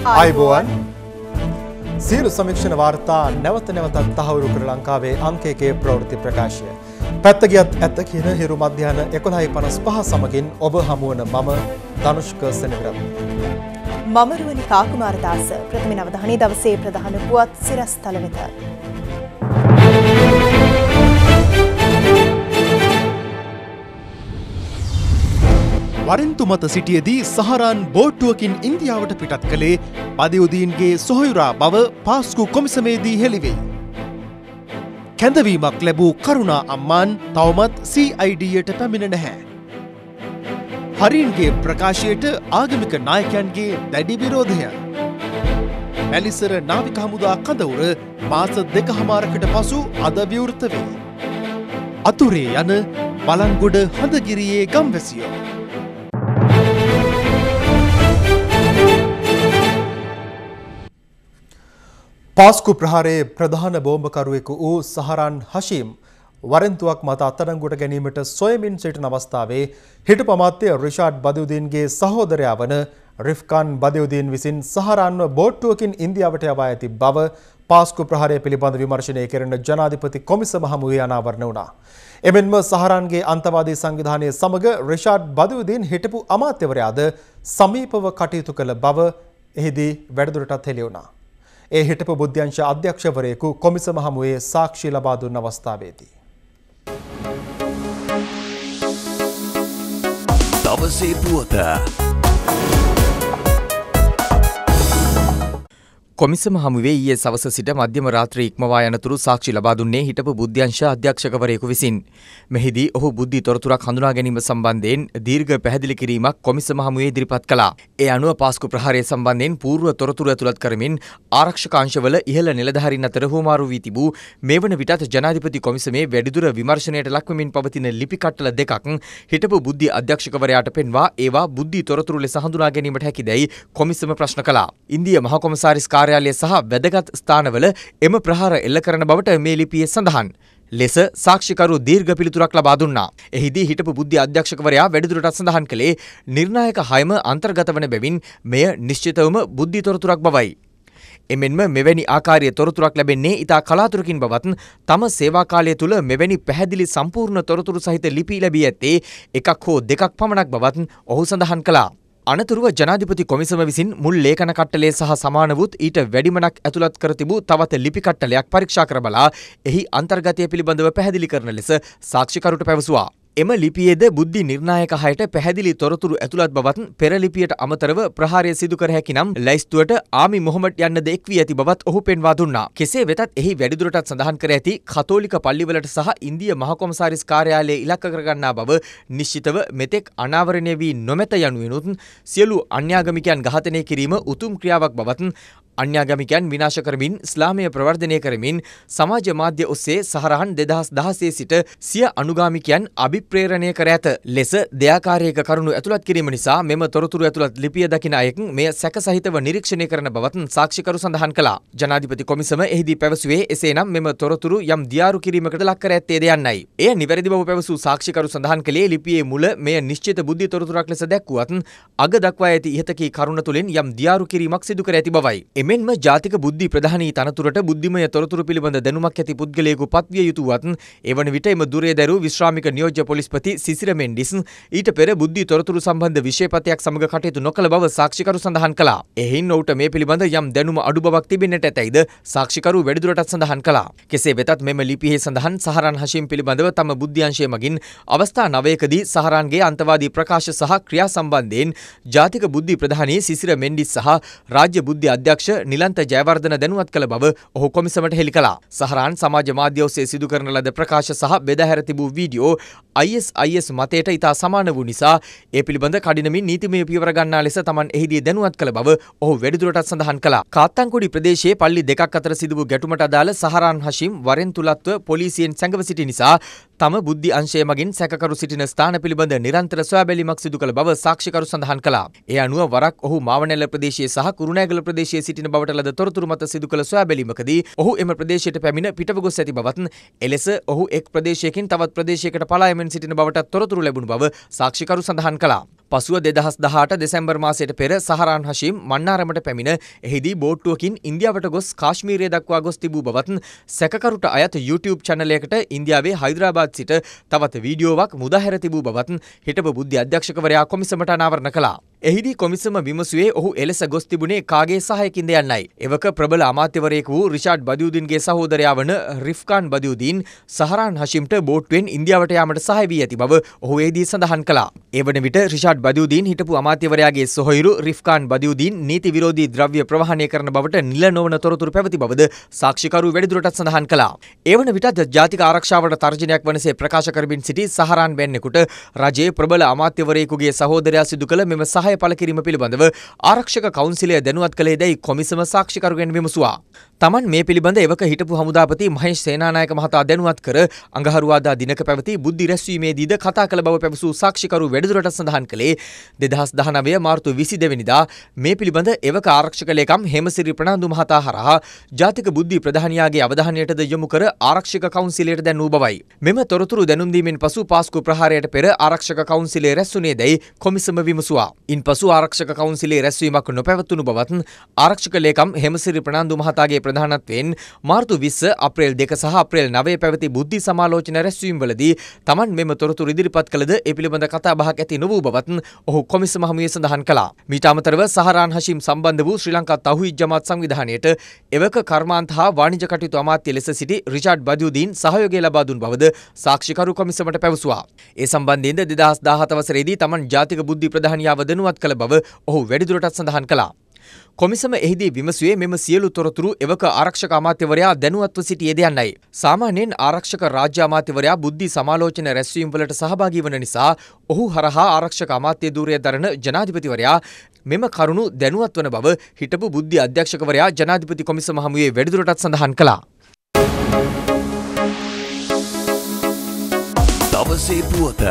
ආයුබෝවන් සියලු සමීක්ෂණ වාර්තා නැවත නැවතත් තහවුරු කර ලංකාවේ අංක 1 ප්‍රවෘත්ති ප්‍රකාශය. පැත්ත ගියත් ඇත්ත කියන හිරු මධ්‍යහන 11:55 සමගින් ඔබ හමුවන මම ධනුෂ්ක සෙනවිරත්න. මම රුවනි කාකුමාරදාස. ප්‍රථම අවධානය දවසේ ප්‍රධාන පුවත් සිරස්තල වෙත. වරින්තු මත සිටියේදී සහරාන් බෝට්ටුවකින් ඉන්දියාවට පිටත් කළේ බදයුදීන්ගේ සොහොයුරා බව පාස්කු කොමිසමේදී හෙළිවේ. කැඳවීමක් ලැබූ කරුණා අම්මාන් තවමත් CID-යට පැමිණ නැහැ. හරින්ගේ ප්‍රකාශයට ආගමික නායකයන්ගේ දැඩි විරෝධය. මැලිසර නාවික හමුදා කඳවුර මාස 2කමාරකට පසු අද විවෘත වේ. අතුරේ යන බලංගොඩ හඳගිරියේ ගම්වැසියෝ. පාස්කු ප්‍රහාරයේ ප්‍රධාන බෝම්බකරුවෙකු වූ සහරාන් හෂීම් වරෙන්තුවක් මත අත්අඩංගුවට ගැනීමට සොයමින් සිටින අවස්ථාවේ හිටපු අමාත්‍ය රිෂාඩ් බදයුදීන්ගේ සහෝදරයා වන රිෆ්කාන් බදයුදීන් විසින් සහරාන්ව බෝට්ටුවකින් ඉන්දියාවට යවා ඇති බව පාස්කු ප්‍රහාරය පිළිබඳ විමර්ශනය කෙරෙන ජනාධිපති කොමිසම හමුවේ අනාවරණ වුණා. එමෙන්ම සහරාන්ගේ අන්තවාදී සංවිධානයේ සමග රිෂාඩ් බදයුදීන් හිටපු අමාත්‍යවරයාද සමීපව කටයුතු කළ බව එහිදී වැඩිදුරටත් හෙළි වුණා. ඒ හිටපු බුද්ධ්‍යංශ අධ්‍යක්ෂවරයෙකු කොමිසම හමුවේ සාක්ෂි ලබා දුන් අවස්ථාවේදී දවසේ පුවත කොමිසම හමුවේ ඊයේ සවස සිට මධ්‍යම රාත්‍රී ඉක්මවා යනතුරු සාක්ෂි ලබා දුන්නේ හිටපු බුද්ධ්‍යංශ අධ්‍යක්ෂකවරයෙකු විසින්. මෙහිදී ඔහු බුද්ධි තොරතුරක් හඳුනා ගැනීම සම්බන්ධයෙන් දීර්ඝ පැහැදිලි කිරීමක් කොමිසම හමුවේ ඉදිරිපත් කළා. ඒ අනුව පාස්කු ප්‍රහාරය සම්බන්ධයෙන් පූර්ව තොරතුරු ඇතුළත් කරමින් ආරක්ෂක අංශවල ඉහළ නිලධාරීන් අතර හුවමාරු වී තිබූ මේ වන විටත් ජනාධිපති කොමිසමේ වැඩිදුර විමර්ශනයට ලක්වෙමින් පවතින ලිපි කට්ටල දෙකක් හිටපු බුද්ධි අධ්‍යක්ෂකවරයාට පෙන්වා ඒවා බුද්ධි තොරතුරු ලෙස හඳුනා ගැනීමට හැකිදැයි කොමිසම ප්‍රශ්න කළා. ඉන්දිය මහ කොමසාරිස් කාර්යාලය සහ වැදගත් ස්ථානවල එම ප්‍රහාර එල්ල කරන බවට මේ ලිපියේ සඳහන්. ලෙස සාක්ෂිකරු දීර්ඝ පිළිතුරක් ලබා දුන්නා. එහිදී හිටපු බුද්ධි අධ්‍යක්ෂකවරයා වැඩිදුරටත් සඳහන් කළේ නිර්ණායක හයම අන්තර්ගත වන බැවින් මෙය නිශ්චිතවම බුද්ධි තොරතුරක් බවයි. එමෙන්ම මෙවැනි ආකාරයේ තොරතුරක් ලැබෙන්නේ ඉතා කලාතුරකින් බවත් තම සේවා කාලය තුළ මෙවැනි පැහැදිලි සම්පූර්ණ තොරතුරු සහිත ලිපි ලැබී ඇත්තේ එකක් හෝ දෙකක් පමණක් බවත් ඔහු සඳහන් කළා. අනතුරුව ජනාධිපති කොමිසම විසින් මුල් ලේඛන කට්ටලේ සහ සමාන වූත් ඊට වැඩිමනක් ඇතුළත් කර තිබූ තවත් ලිපි කට්ටලයක් පරීක්ෂා කර බලා එහි අන්තර්ගතය පිළිබඳව පැහැදිලි කරන ලෙස සාක්ෂිකරුට පැවසුවා. එම ලිපියේද බුද්ධි නිර්ණායක හයට පැහැදිලි තොරතුරු ඇතුළත් බවත් පෙර ලිපියට අමතරව ප්‍රහාරය සිදු කර හැකි නම් ලැයිස්තුවට ආමි මොහොමඩ් යන්නද එක් වී ඇති බවත් ඔහු පෙන්වා දුන්නා. කෙසේ වෙතත් එහි වැඩිදුරටත් සඳහන් කර ඇති කතෝලික පල්ලිවලට සහ ඉන්දිය මහ කොමසාරිස් කාර්යාලයේ ඉලක්ක කරගන්නා බව නිශ්චිතව මෙතෙක් අනාවරණය වී නොමැත යනුවෙනුත් සියලු අන්‍යාගමිකයන් ඝාතනය කිරීම උතුම් ක්‍රියාවක් බවත් අන්‍යාගමිකයන් විනාශ කරමින් ඉස්ලාමය ප්‍රවර්ධනය කරමින් සමාජ මාධ්‍ය ඔස්සේ සහරහන් 2016 සිට සිය අනුගාමිකයන් අභිප්‍රේරණය කර ඇත ලෙස දෙයාකාරයක කරුණු ඇතුළත් කිරීම නිසා මෙම තොරතුරු ඇතුළත් ලිපිය දකින අයෙක් මෙය සැක සහිතව නිරීක්ෂණය කරන බවත් සාක්ෂිකරු සඳහන් කළා. ජනාධිපති කොමිසම එහිදී පැවසුවේ එසේනම් මෙම තොරතුරු යම් දියාරු කිරීමකට ලක් කර ඇත්තේද යන්නයි. එය නිවැරදි බව පැවසූ සාක්ෂිකරු සඳහන් කළේ ලිපියේ මුල මෙය නිශ්චිත බුද්ධි තොරතුරක් ලෙස දැක්වුවත් අග දක්වා ඇති ඉහතකී කරුණ තුළින් යම් දියාරු කිරීමක් සිදු කර ඇති බවයි. එමෙන්ම ජාතික බුද්ධි ප්‍රධානී තනතුරට බුද්ධිමය තොරතුරු පිළිබඳ දැනුමක් ඇති පුද්ගලයෙකු පත්විය යුතුවත් එවන විට එම දුරේ දැරූ විශ්‍රාමික නියෝජ්‍ය පොලිස්පති සිසිර මෙන්ඩිස් ඊට පෙර බුද්ධි තොරතුරු සම්බන්ධ විෂයපතයක් සමග කටයුතු නොකළ බව සාක්ෂිකරු සඳහන් කළා. එහින් ඔහුට මේ පිළිබඳ යම් දැනුම අඩු බවක් තිබෙන්නට ඇතැයිද සාක්ෂිකරු වැඩිදුරටත් සඳහන් කළා. කෙසේ වෙතත් මෙම ලිපියේ සඳහන් සහරාන් හෂීම් පිළිබඳව තම බුද්ධ්‍යංශය මගින් අවස්ථා 9කදී සහරාන්ගේ අන්තවාදී ප්‍රකාශ සහ ක්‍රියා සම්බන්ධයෙන් ජාතික බුද්ධි ප්‍රධානී සිසිර මෙන්ඩිස් සහ රාජ්‍ය බුද්ධි අධ්‍යක්ෂ නිලන්ත ජයවර්ධන දැනුවත් කළ බව ඔහු කොමිසමට හෙළි කළා. සහරාන් සමාජ මාධ්‍ය ඔස්සේ සිදු කරන ලද ප්‍රකාශ සහ බෙදාහැර තිබූ වීඩියෝ ISIS මතයට ඉතා සමාන වූ නිසා ඒ පිළිබඳ කඩිනමින් නීතිමය පියවර ගන්නා ලෙස තමන් එහිදී දැනුවත් කළ බව ඔහු වැඩිදුරටත් සඳහන් කළා. කාත්තන්කුඩි ප්‍රදේශයේ පල්ලි දෙකක් අතර සිදු වූ ගැටුමට අදාළ සහරාන් හෂීම් වරෙන්තුලත්ව පොලිසියෙන් සැඟව සිටි නිසා තම බුද්ධි අංශය මගින් සැකකරු සිටින ස්ථාන පිළිබඳ නිරන්තර සොයාබැලීමක් සිදු කළ බව සාක්ෂිකරු සඳහන් කළා. ඒ අනුව වරක් ඔහු මාවනැල්ල ප්‍රදේශයේ සහ කුරුණෑගල ප්‍රදේශයේ සිටින බවට ලද තොරතුරු මත සිදු කළ සොයාබැලීමකදී ඔහු එම ප්‍රදේශයට පැමිණ පිටව ගොස් ඇති බවත් එලෙස ඔහු එක් ප්‍රදේශයකින් තවත් ප්‍රදේශයකට පලා යමින් සිටින බවට තොරතුරු ලැබුණු බව සාක්ෂිකරු සඳහන් කළා. පසුව 2018 දෙසැම්බර් මාසයට පෙර සහරාන් හෂීම් මන්නාරමට පැමිණ එහිදී බෝට්ටුවකින් ඉන්දියාවට ගොස් කාශ්මීරය දක්වා ගොස් තිබූ බවත් සැකකරුට අයත් YouTube චැනලයකට ඉන්දියාවේ හයිදරාබාද් සිට තවත් වීඩියෝවක් මුදාහැර තිබූ බවත් හිටපු බුද්ධි අධ්‍යක්ෂකවරයා කොමිසමට අනාවරණ කළා. එහිදී කොමිසම විමසුවේ ඔහු එලෙස ගොස් තිබුණේ කාගේ සහයකින්ද යන්නයි. එවක ප්‍රබල අමාත්‍යවරයෙකු වූ රිෂාඩ් බදියුදීන්ගේ සහෝදරයා වන රිෆ්කාන් බදියුදීන් සහරාන් හෂීම්ට බෝට්ටුවෙන් ඉන්දියාවට යාමට සහාය වී ඇති බව ඔහු එහිදී සඳහන් කළා. ඒ වන විට රිෂාඩ් බදියුදීන් හිටපු අමාත්‍යවරයාගේ සොහොයුරු රිෆ්කාන් බදියුදීන් නීති විරෝධී ද්‍රව්‍ය ප්‍රවාහනය කරන බවට නිල නොවන තොරතුරු පැවති බවද සාක්ෂිකරු වැඩිදුරටත් සඳහන් කළා. ඒ වන විටත් ජාතික ආරක්ෂාවට තර්ජනයක් වනසේ ප්‍රකාශ කරමින් සිටි සහරාන් බැන්නෙකුට රජයේ ප්‍රබල අමාත්‍යවරයෙකුගේ සහෝදරයා සිදු කළ මෙම සහාය පළ කිරීම පිළිබඳව ආරක්ෂක කවුන්සිලය දැනුවත් කළේ දැයි කොමිසම සාක්ෂිකරුගෙන් විමසුවා. තමන් මේ පිළිබඳ එවක හිටපු හමුදාපති මහේෂ් සේනානායක මහතා දැනුවත් කර අඟහරුවාදා දිනක පැවති බුද්ධි රැස්වීමේදීද කතා කළ බව පැවසූ සාක්ෂිකරු වැඩිදුරටත් සඳහන් කළේ 2019 මාර්තු 22 වෙනිදා මේ පිළිබඳ එවක ආරක්ෂක ලේකම් හේමසිරි ප්‍රනාන්දු මහතා හරහා ජාතික බුද්ධි ප්‍රධානියාගේ අවධානයටද යොමු කර ආරක්ෂක කවුන්සිලයට දැන්වූ බවයි. මෙම තොරතුරු දැනුම් දීමෙන් පසු පාස්කු ප්‍රහාරයට පෙර ආරක්ෂක කවුන්සිලය රැස්ුනේ දැයි කොමිසම විමසුවා. ඉන්පසු ආරක්ෂක කවුන්සිලයේ රැස්වීමක් නොපැවතුණු බවත් ආරක්ෂක ලේකම් හේමසිරි ප්‍රනාන්දු මහතාගේ ප්‍රධානත්වයෙන් මාර්තු 20 අප්‍රේල් 2 සහ අප්‍රේල් 9 පැවති බුද්ධි සමාලෝචන රැස්වීම්වලදී තමන් මෙම තොරතුරු ඉදිරිපත් කළද ඒ පිළිබඳ කතා බහක් ඇති නොවූ බවත් ඔහු කොමිසම හමුවේ සඳහන් කළා. මීට අමතරව සහරාන් හෂීම් සම්බන්ධ වූ ශ්‍රී ලංකා තව්හීද් ජමාත් සංවිධානයට එවක කර්මාන්ත හා වාණිජ කටයුතු අමාත්‍ය ලෙස සිටි රිචාඩ් බදියුදීන් සහයෝගය ලබා දුන් බවද සාක්ෂිකරු කොමිසමට පැවසුවා. ඒ සම්බන්ධයෙන්ද 2017 වසරේදී තමන් ජාතික බුද්ධි ප්‍රධානියාව දැනුවත් කළ බව ඔහු වැඩිදුරටත් සඳහන් කළා. කොමිසම එහිදී විමසුවේ මෙම සියලු තොරතුරු එවක ආරක්ෂක අමාත්‍යවරයා දැනුවත්ව සිටියේද යන්නයි. සාමාන්‍යයෙන් ආරක්ෂක රාජ්‍ය අමාත්‍යවරයා බුද්ධි සමාලෝචන රැස්වීම් වලට සහභාගී වන නිසා ඔහු හරහා ආරක්ෂක අමාත්‍ය ධූරය දරන ජනාධිපතිවරයා මෙම කරුණු දැනුවත් වන බව හිටපු බුද්ධි අධ්‍යක්ෂකවරයා ජනාධිපති කොමිසම හමුවේ වැඩිදුරටත් සඳහන් කළා. දවසේ පුවත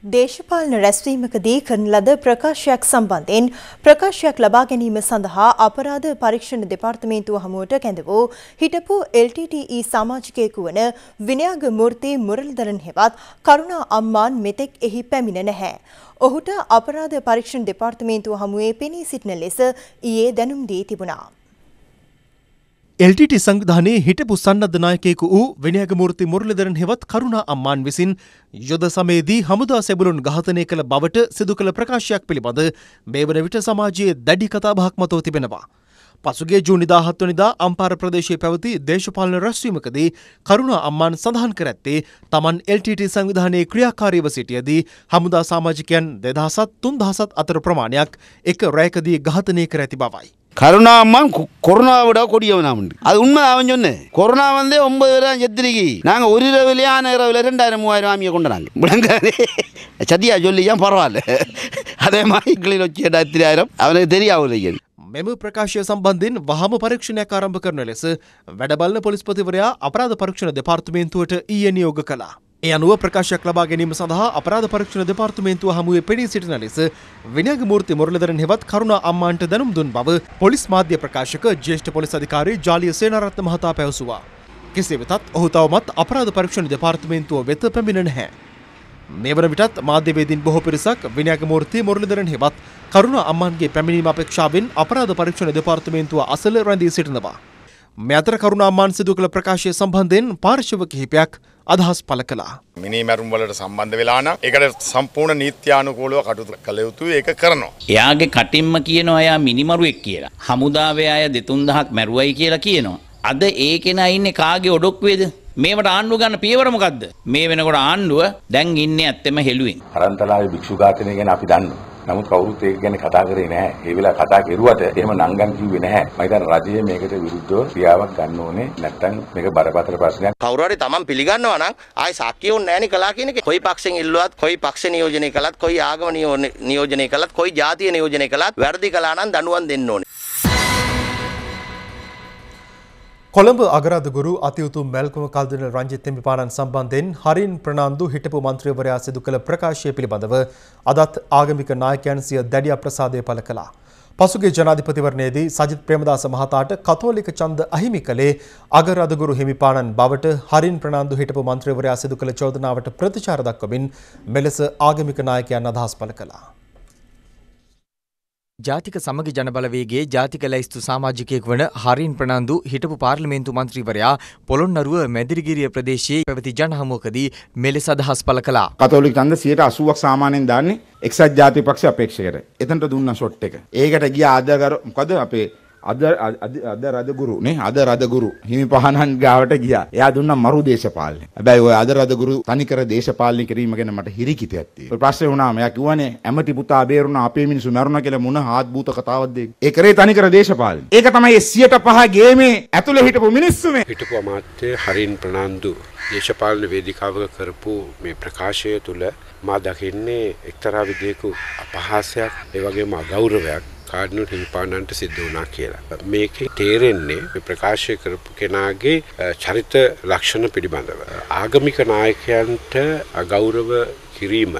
දේශපාලන රැස්වීමකදී කරන ලද ප්‍රකාශයක් සම්බන්ධයෙන් ප්‍රකාශයක් ලබා ගැනීම සඳහා අපරාධ පරීක්ෂණ දෙපාර්තමේන්තුව හමුවට කැඳ වූ හිටපු LTTE සමාජිකයෙකු වන විනයාග මූර්ති මුරලිදරන් හෙවත් කරුණා අම්මාන් මෙතෙක් එහි පැමිණ නැහැ. ඔහුට අපරාධ පරීක්ෂණ දෙපාර්තමේන්තුව හමුවේ පෙනී සිටින ලෙස ඊයේ දැනුම් දී තිබුණා. LTT සංවිධානයේ හිටපු සන්නද්ධ නායකයෙකු වූ විනයගමූර්ති මුරලිදරන් හෙවත් කරුණා අම්මාන් විසින් යුද සමයේදී හමුදා සෙබළුන් ඝාතනය කළ බවට සිදු කළ ප්‍රකාශයක් පිළිබඳ මේ වන විට සමාජයේ දැඩි කතාබහක් මතුව තිබෙනවා. පසුගිය ජූනි 17 වෙනිදා අම්පාර ප්‍රදේශයේ පැවති දේශපාලන රැස්වීමකදී කරුණා අම්මාන් සඳහන් කර ඇත්තේ තමන් LTT සංවිධානයේ ක්‍රියාකාරීව සිටියදී හමුදා සමාජිකයන් 2000-3000 අතර ප්‍රමාණයක් එක රැයකදී ඝාතනය කර ඇති බවයි. கருணா அம்மான் கொரோனா விட கொடியவனா உண்டு அது உண்மை அவன் சொன்னேன். கொரோனா வந்து 9 பேரும் செத்துருக்கி நாங்கள் ஒரு இரவுலையா இரவில் 2000-3000 ஆமியை கொண்டாங்க விளங்காது சத்தியா சொல்லியா பரவாயில்ல அதே மாதிரி கிளியில் வச்சு 2000 அவனுக்கு தெரியாவில்லை. මෙම ප්‍රකාශය සම්බන්ධයෙන් වහම පරීක්ෂණයක් ආරම්භ කරන ලෙස වැඩබලන පොලිස්පතිවරයා අපරාධ පරීක්ෂණ දෙපාර්තමේන්තුවට ඊයේ නියෝග කළා. ඒ අනුව ප්‍රකාශයක් ලබා ගැනීම සඳහා අපරාධ පරීක්ෂණ දෙපාර්තමේන්තුව හමුවේ පෙනී සිටින ලෙස විනයග මූර්ති මුරලිදරන් හෙවත් කරුණා අම්මාන්ට දැනුම් දුන් බව පොලිස් මාධ්‍ය ප්‍රකාශක ජ්‍යෙෂ්ඨ පොලිස් අධිකාරී ජාලිය සේනාරත්න මහතා පැවසුවා. කෙසේ වෙතත් ඔහු තවමත් අපරාධ පරීක්ෂණ දෙපාර්තමේන්තුව වෙත පැමිණ නැහැ. මේ වන විටත් මාධ්‍යවේදීන් බොහෝ පිරිසක් විනයග මූර්ති මුරලිදරන් හෙවත් කරුණා අම්මාන්ගේ පැමිණීම අපේක්ෂාවෙන් අපරාධ පරීක්ෂණ දෙපාර්තමේන්තුව අසල රැඳී සිටිනවා. මේ අතර කරුණා අම්මාන් සිදු කළ ප්‍රකාශය සම්බන්ධයෙන් පාර්ශව කිහිපයක් අදහස් පළ කළා. මිනිමැරුම් වලට සම්බන්ධ වෙලා නම් ඒකට සම්පූර්ණ නීත්‍යානුකූලව කටයුතු කළ යුතුයි. ඒක කරනවා. එයාගේ කටින්ම කියනවා එයා මිනිමරුවෙක් කියලා. හමුදාවේ අය 2-3000ක් මැරුවයි කියලා කියනවා. අද ඒ කෙනා ඉන්නේ කාගේ ඔඩොක්කුවේද? මේවට ආණ්ඩුව ගන්න පියවර මොකද්ද? මේ වෙනකොට ආණ්ඩුව දැන් ඉන්නේ ඇත්තම හෙළුවෙන්. අරන්තලාවේ භික්ෂු ඝාතනය ගැන අපි දන්නවා. නමුත් කවුරුත් ඒක ගැන කතා කරේ නැහැ. ඒ වෙලාව කතා කරුවට එහෙම නංගන් කිව්වේ නැහැ. මම හිතන්නේ රජය මේකට විරුද්ධව ක්‍රියාවක් ගන්න ඕනේ. නැත්නම් මේක බරපතල ප්‍රශ්නයක්. කවුරු හරි තමන් පිළිගන්නවා නම් ආයි සාක්කිය ඕනේ නැණි කලා කියන එක. කොයි පක්ෂෙන් ඉල්ලුවත්, කොයි පක්ෂ නියෝජනය කළත්, කොයි ආගම නියෝජනය කළත්, කොයි ජාතිය නියෝජනය කළත් වැරදි කළා නම් දඬුවම් දෙන්න ඕනේ. කොළඹ අගරාධගුරු අතිඋතුම් මැල්කම කල්දින රංජිත් හිමිපාණන් සම්බන්ධයෙන් හරින් ප්‍රනාන්දු හිටපු මන්ත්‍රීවරයා සිදු කළ ප්‍රකාශය පිළිබඳව අදත් ආගමික නායකයන් සිය දැඩි අප්‍රසාදය පළ කළා. පසුගිය ජනාධිපතිවරණයේදී සජිත් ප්‍රේමදාස මහතාට කතෝලික ඡන්ද අහිමි කළේ අගරදුගුරු හිමිපාණන් බවට හරින් ප්‍රනාන්දු හිටපු මන්ත්‍රීවරයා සිදු කළ චෝදනාවට ප්‍රතිචාර දක්වමින් මෙලෙස ආගමික නායකයන් අදහස් පළ කළා. ජාතික සමගි ජනබලවේගයේ ජාතික ලැයිස්තු සමාජිකයෙක් වන හරින් ප්‍රනාන්දු හිටපු පාර්ලිමේන්තු මන්ත්‍රීවරයා පොළොන්නරුව මැදිරිගිරිය ප්‍රදේශයේ පැවති ජනහමුවකදී මෙලෙස අදහස් පළ කළා. කතෝලික ඡන්ද 80%ක් සාමාන්‍යයෙන් දාන්නේ එක්සත් ජාතික පක්ෂ අපේක්ෂකයට. එතනට දුන්න ෂොට් එක. ඒකට ගියා මොකද අපේ අද රදගුරු නේ අද රදගුරු හිමිපාණන් ගාවට ගියා. එයා දුන්නා මරු දේශපාලනය. හැබැයි ඔය අද රදගුරු තනිකර දේශපාලනය කිරීම ගැන මට හිරිකිතයක් තියෙනවා. ප්‍රශ්නේ වුණාම එයා කිව්වනේ ඇමති පුතා බේරුණා අපේ මිනිස්සු මරුණා කියලා මොන ආත්භූත කතාවක්ද ඒක. ඒ කරේ තනිකර දේශපාලනය. ඒක තමයි 105 ගේමේ ඇතුලේ හිටපු මිනිස්සු මේ. හිටපු අමාත්‍ය හරින් ප්‍රනාන්දු දේශපාලන වේදිකාවක කරපු මේ ප්‍රකාශය තුල මා දකින්නේ එක්තරා විදිහක අපහාසයක් ඒ වගේම අගෞරවයක් කාඩිනල් හිමිපාණන්ට සිද්ධ වුණා කියලා. මේකේ තේරෙන්නේ මේ ප්‍රකාශය කරපු කෙනාගේ චරිත ලක්ෂණ පිළිබඳව. ආගමික නායකයන්ට අගෞරව කිරීම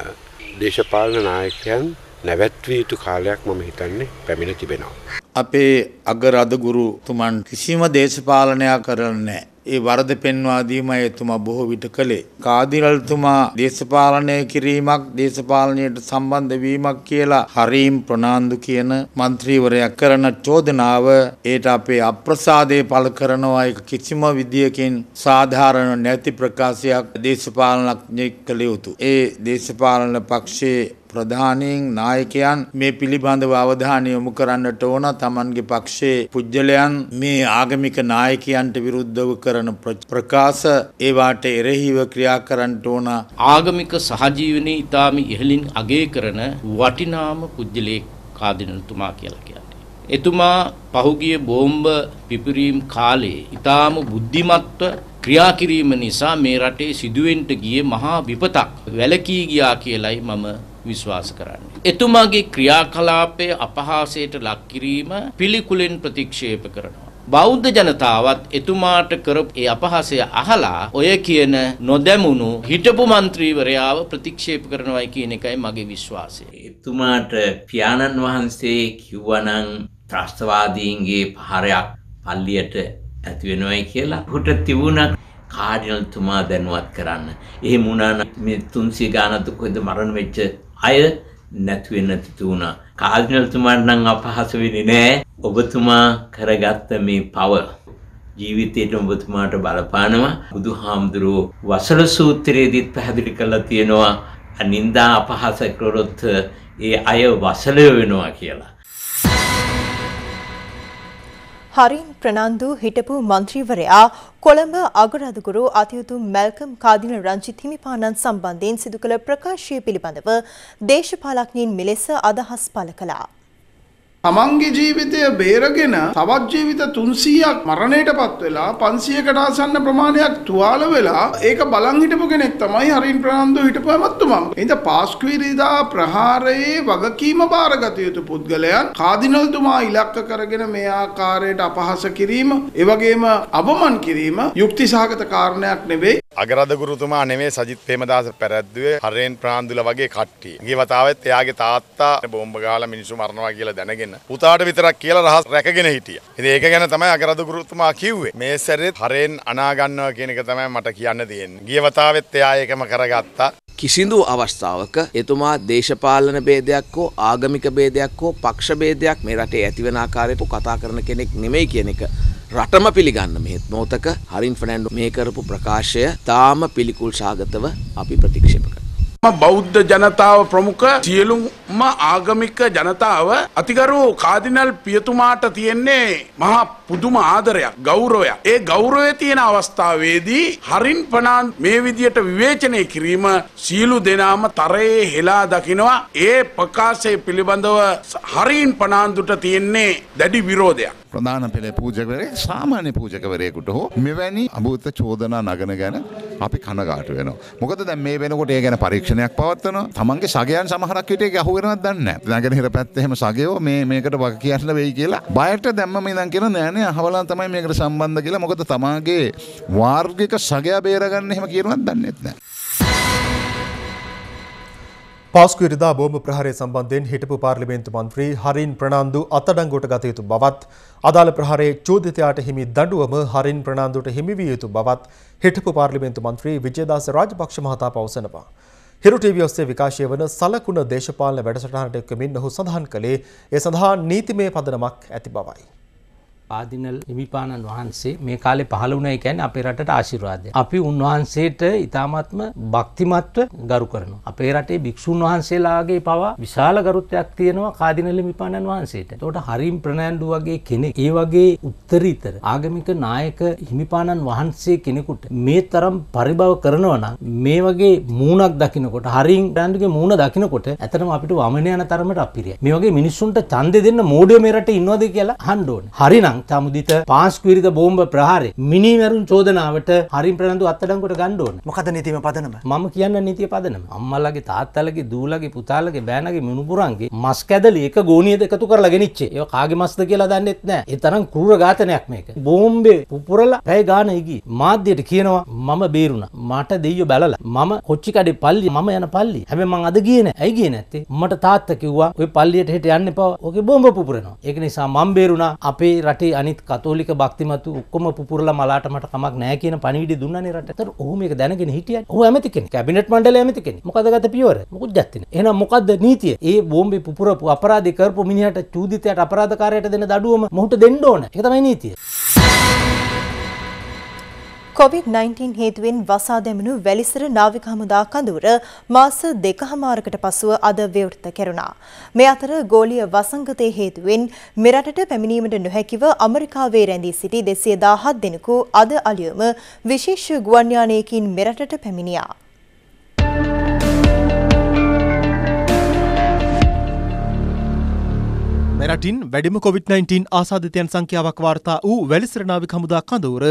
දේශපාලන නායකයන් නැවැත්විය යුතු කාලයක් මම හිතන්නේ පැමිණ තිබෙනවා. අපේ අගරදගුරු තුමන් කිසිම දේශපාලනයක් කරන්නේ නැහැ. ඒ වරද පෙන්වා දීමයි එතුමා බොහෝ විට කළේ. කාදිරල්තුමා දේශපාලනය කිරීමක් දේශපාලනයට සම්බන්ධ වීමක් කියලා හරීම් ප්‍රනාන්දු කියන മന്ത്രിවරයා කරන චෝදනාව ඒට අපේ අප්‍රසාදය පළ කරනවා. ඒක කිසිම විදියකින් සාධාරණ නැති ප්‍රකාශයක් දේශපාලනඥයෙක් කළ යුතු. ඒ දේශපාලන පක්ෂයේ ප්‍රධානීන් නායකයන් මේ පිළිබඳව අවධානය යොමු කරන්නට ඕන. තමන්ගේ පක්ෂයේ පුජ්‍යලයන් මේ ආගමික නායකයන්ට විරුද්ධව කරන ප්‍රකාශ ඒවාට එරෙහිව ක්‍රියා කරන්නට ඕන. ආගමික සහජීවනයේ ඊටාම ඉහළින් අගය කරන වටිනාම පුජ්‍යලෙක් කාදිනල්තුමා කියලා කියන්නේ. එතුමා පහුගිය බෝම්බ පිපිරීම් කාලේ ඊටාම බුද්ධිමත්ව ක්‍රියා කිරීම නිසා මේ රටේ සිදුවෙන්න ගියේ මහා විපතක් වැළකී ගියා කියලයි මම විශ්වාස කරන්නේ. එතුමාගේ ක්‍රියාකලාපයේ අපහාසයට ලක් කිරීම පිළිකුලෙන් ප්‍රතික්ෂේප කරනවා. බෞද්ධ ජනතාවත් එතුමාට කරපු ඒ අපහාසය අහලා ඔය කියන නොදැමුණු හිටපු മന്ത്രിවරයාව ප්‍රතික්ෂේප කරනවායි කියන එකයි මගේ විශ්වාසය. එතුමාට පියාණන් වහන්සේ කිව්වනම් ත්‍රස්තවාදීන්ගේ පහරයක් පල්ලියට ඇති වෙනවයි කියලා. හුට තිබුණා කාඩිනල්තුමා දැනුවත් කරන්න. එහෙම වුණා නම් මේ 300 ගානක් කොහෙද මරණ වෙච්ච අය නැති වෙන්න තිබුණා. කාඩිනල්තුමාට නම් අපහාස වෙන්නේ නැහැ. ඔබතුමා කරගත්ත මේ පව ජීවිතේට ඔබතුමාට බලපානවා. බුදුහාමුදුරුවෝ වසල සූත්‍රයේදීත් පැහැදිලි කරලා තියෙනවා අනින්දා අපහාස කරොත් ඒ අය වසල වෙනවා කියලා. හරින් ප්‍රනාන්දු හිටපු මන්ත්‍රීවරයා කොළඹ අගරදුගුරු අතිඋතුම් මැල්කම් කාදිනල් රංජිත් හිමිපාණන් සම්බන්ධයෙන් සිදු කළ ප්‍රකාශය පිළිබඳව දේශපාලඥයින් මෙලෙස අදහස් පළ කළා. තමන්ගේ ජීවිතය බේරගෙන තවත් ජීවිත 300ක් මරණයට පත් වෙලා 500කට ආසන්න ප්‍රමාණයක් තුවාල වෙලා ඒක බලන් හිටපු කෙනෙක් තමයි හරින් ප්‍රනාන්දු හිටපු ඇමතුමා. එතන පාස්කුවිරිදා ප්‍රහාරයේ වගකීම බාරගත යුතු පුද්ගලයන් කාදිනල්තුමා ඉලක්ක කරගෙන මේ ආකාරයට අපහාස කිරීම ඒ වගේම අවමන් කිරීම යුක්තිසහගත කාරණයක් නෙවෙයි. අගරදගුරුතුමා නෙමේ සජිත් ප්‍රේමදාස පැරැද්දුවේ හරින් ප්‍රනාන්දුලා වගේ කට්ටිය. ඊගේ වතාවෙත් එයාගේ තාත්තා බෝම්බ ගාලා මිනිස්සු මරනවා කියලා දැනගෙන පුතාට විතරක් කියලා රහස් රැකගෙන හිටියා. ඉතින් ඒක ගැන තමයි අගරදගුරුතුමා කිව්වේ. මේ සැරේත් හරෙන් අනා ගන්නවා කියන එක තමයි මට කියන්න තියෙන්නේ. ගිය වතාවෙත් එයා ඒකම කරගත්තා. කිසිදු අවස්ථාවක එතුමා දේශපාලන ભેදයක් හෝ ආගමික ભેදයක් හෝ පක්ෂ ભેදයක් මේ රටේ ඇතිවන ආකාරයට කතා කරන කෙනෙක් නෙමෙයි කියන එක රටම පිළිගන්න මෙහෙත් මොහොතක හරින් ෆර්නැන්ඩෝ මේ කරපු ප්‍රකාශය තාම පිළිකුල් සාගතව අපි ප්‍රතික්ෂේප කරනවා. බෞද්ධ ජනතාව ප්‍රමුඛ සියලුම ආගමික ජනතාව අතිගරු කාදිනල් පියතුමාට තියෙන්නේ මහා පුදුම ආදරයක් ගෞරවයක්. ඒ ගෞරවය තියෙන අවස්ථාවේදී හරින් ප්‍රනාන්දු මේ විදියට විවේචනය කිරීම සියලු දෙනාම තරයේ හෙලා දකිනවා. ඒ ප්‍රකාශය පිළිබඳව හරින් ප්‍රනාන්දුට තියෙන්නේ දැඩි විරෝධයක්. ප්‍රධාන පෙළ පූජකවරයෙක් සාමාන්‍ය පූජකවරයෙකුට හෝ මෙවැනි අභූත චෝදනා නගන ගැන අපි කනගාටු වෙනවා. මොකද දැන් මේ වෙනකොට ඒ ගැන පරීක්ෂණයක් පවත්වනවා. තමන්ගේ සගයන් සමහරක් විට ඒක අහුවෙනවද දන්නේ නැහැ. නැගෙනහිර පැත්තේ එහෙම සගයෝ මේකට වග කියන්න වෙයි කියලා බයට දැම්මම ඉඳන් කියන නෑනේ අහවලා තමයි මේකට සම්බන්ධ කියලා. මොකද තමාගේ වාර්ගික සගයා බේරගන්න එහෙම කියනවත් දන්නේ නැහැ. පාස්කු ඉරිදා බෝම්බ ප්‍රහාරය සම්බන්ධයෙන් හිටපු පාර්ලිමේන්තු මන්ත්‍රී හරින් ප්‍රනාන්දු අත්අඩංගුවට ගත යුතු බවත් අදාළ ප්‍රහාරයේ චෝදිතයාට හිමි දඬුවම හරින් ප්‍රනාන්දුට හිමි විය යුතු බවත් හිටපු පාර්ලිමේන්තු මන්ත්‍රී විජේදාස රාජපක්ෂ මහතා පවසනවා. හිරු ටීවී ඔස්සේ විකාශය වන සලකුණ දේශපාලන වැඩසටහනට එක්වමින් ඔහු සඳහන් කළේ ඒ සඳහා නීතිමය පදනමක් ඇති බවයි. ආදිනල් හිමිපාණන් වහන්සේ මේ කාලේ පහළ වුණා කියන්නේ අපේ රටට ආශිර්වාදයක්. අපි උන්වහන්සේට ඊ타මාත්ම භක්තිමත්ව ගරු කරනවා. අපේ රටේ භික්ෂුන් වහන්සේලාගේ පවා විශාල ගරුත්වයක් තියෙනවා ආදිනල් හිමිපාණන් වහන්සේට. ඒකට හරිම් ප්‍රනාන්දු වගේ කෙනෙක් ඒ වගේ උත්තරීතර ආගමික නායක හිමිපාණන් වහන්සේ කෙනෙකුට මේ තරම් පරිභව කරනවා නම් මේ වගේ මූණක් දකින්නකොට හරිම් ප්‍රනාන්දුගේ මූණ දකින්නකොට ඇත්තටම අපිට වමන යන තරමට අපිරියයි. මේ වගේ මිනිස්සුන්ට ඡන්දෙ දෙන්න මෝඩයෝ මේ රටේ ඉන්නවද කියලා අහන්න ඕනේ. හරිනම් තමුදිත පාස්කු ඉරිදා බෝම්බ ප්‍රහාරේ මිනිමරුන් චෝදනාවට හරිම් ප්‍රනාන්දු අත්අඩංගුවට ගන්න ඕනේ. මොකද නීතිය පදනම? මම කියන්නේ නීතිය පදනම. අම්මලාගේ තාත්තලාගේ දූලාගේ පුතාලාගේ බෑනගේ මිනුපුරන්ගේ මස් කැදලි එක ගෝණියද එකතු කරලා ගෙනිච්චේ. ඒක කාගේ මස්ද කියලා දන්නෙත් නැහැ. ඒ තරම් ක්‍රූර ඝාතනයක් මේක. බෝම්බේ පුපුරලා පැය ගාන ඉගී. මාධ්‍යයට කියනවා මම බේරුණා. මට දෙයියෝ බැලලා. මම කොච්චි කඩේ පල්ලිය මම යන පල්ලිය. හැබැයි මං අද ගියේ නැහැ. ඇයි ගියේ නැත්තේ? මට තාත්තා කිව්වා ඔය පල්ලියට හෙට යන්න එපා. ඔගේ බෝම්බ පුපුරනවා. ඒක නිසා මම බේරුණා. අපේ රටේ අනිත් කතෝලික භක්තිමතු ඔක්කොම පුපුරලා මලාට මට කමක් නැහැ කියන පණිවිඩය දුන්නානේ රට. ඒතර ඔහු මේක දැනගෙන හිටියනේ. ඔහු ඇමති කෙනෙක්. කැබිනට් මණ්ඩලයේ ඇමති කෙනෙක්. මොකද ගත පියවර? මොකුත් දැත්තේ නැහැ. එහෙනම් මොකද්ද නීතිය? ඒ බෝම්බේ පුපුරපු අපරාධي කරපු මිනිහට චූදිතයට අපරාධකාරයට දෙන දඩුවම මොහුට දෙන්න ඕන. ඒක තමයි නීතිය. COVID-19 හේතුවෙන් වසා දැමුණු වැලිසර නාවික හමුදා කඳවුර මාස 2කමාරකට පසුව අද විවෘත කෙරුණා. මේ අතර ගෝලීය වසංගතයේ හේතුවෙන් මෙරටට පැමිණීමට නොහැකිව ඇමරිකාවේ රැඳී සිටි 217 දෙනෙකු අද අලුයම විශේෂ ගුවන් යානයකින් මෙරටට පැමිණියා. මෙරටින් වැඩිම COVID-19 ආසාදිතයන් සංඛ්‍යාවක් වාර්තා වූ වැලිසර නාවික හමුදා කඳවුර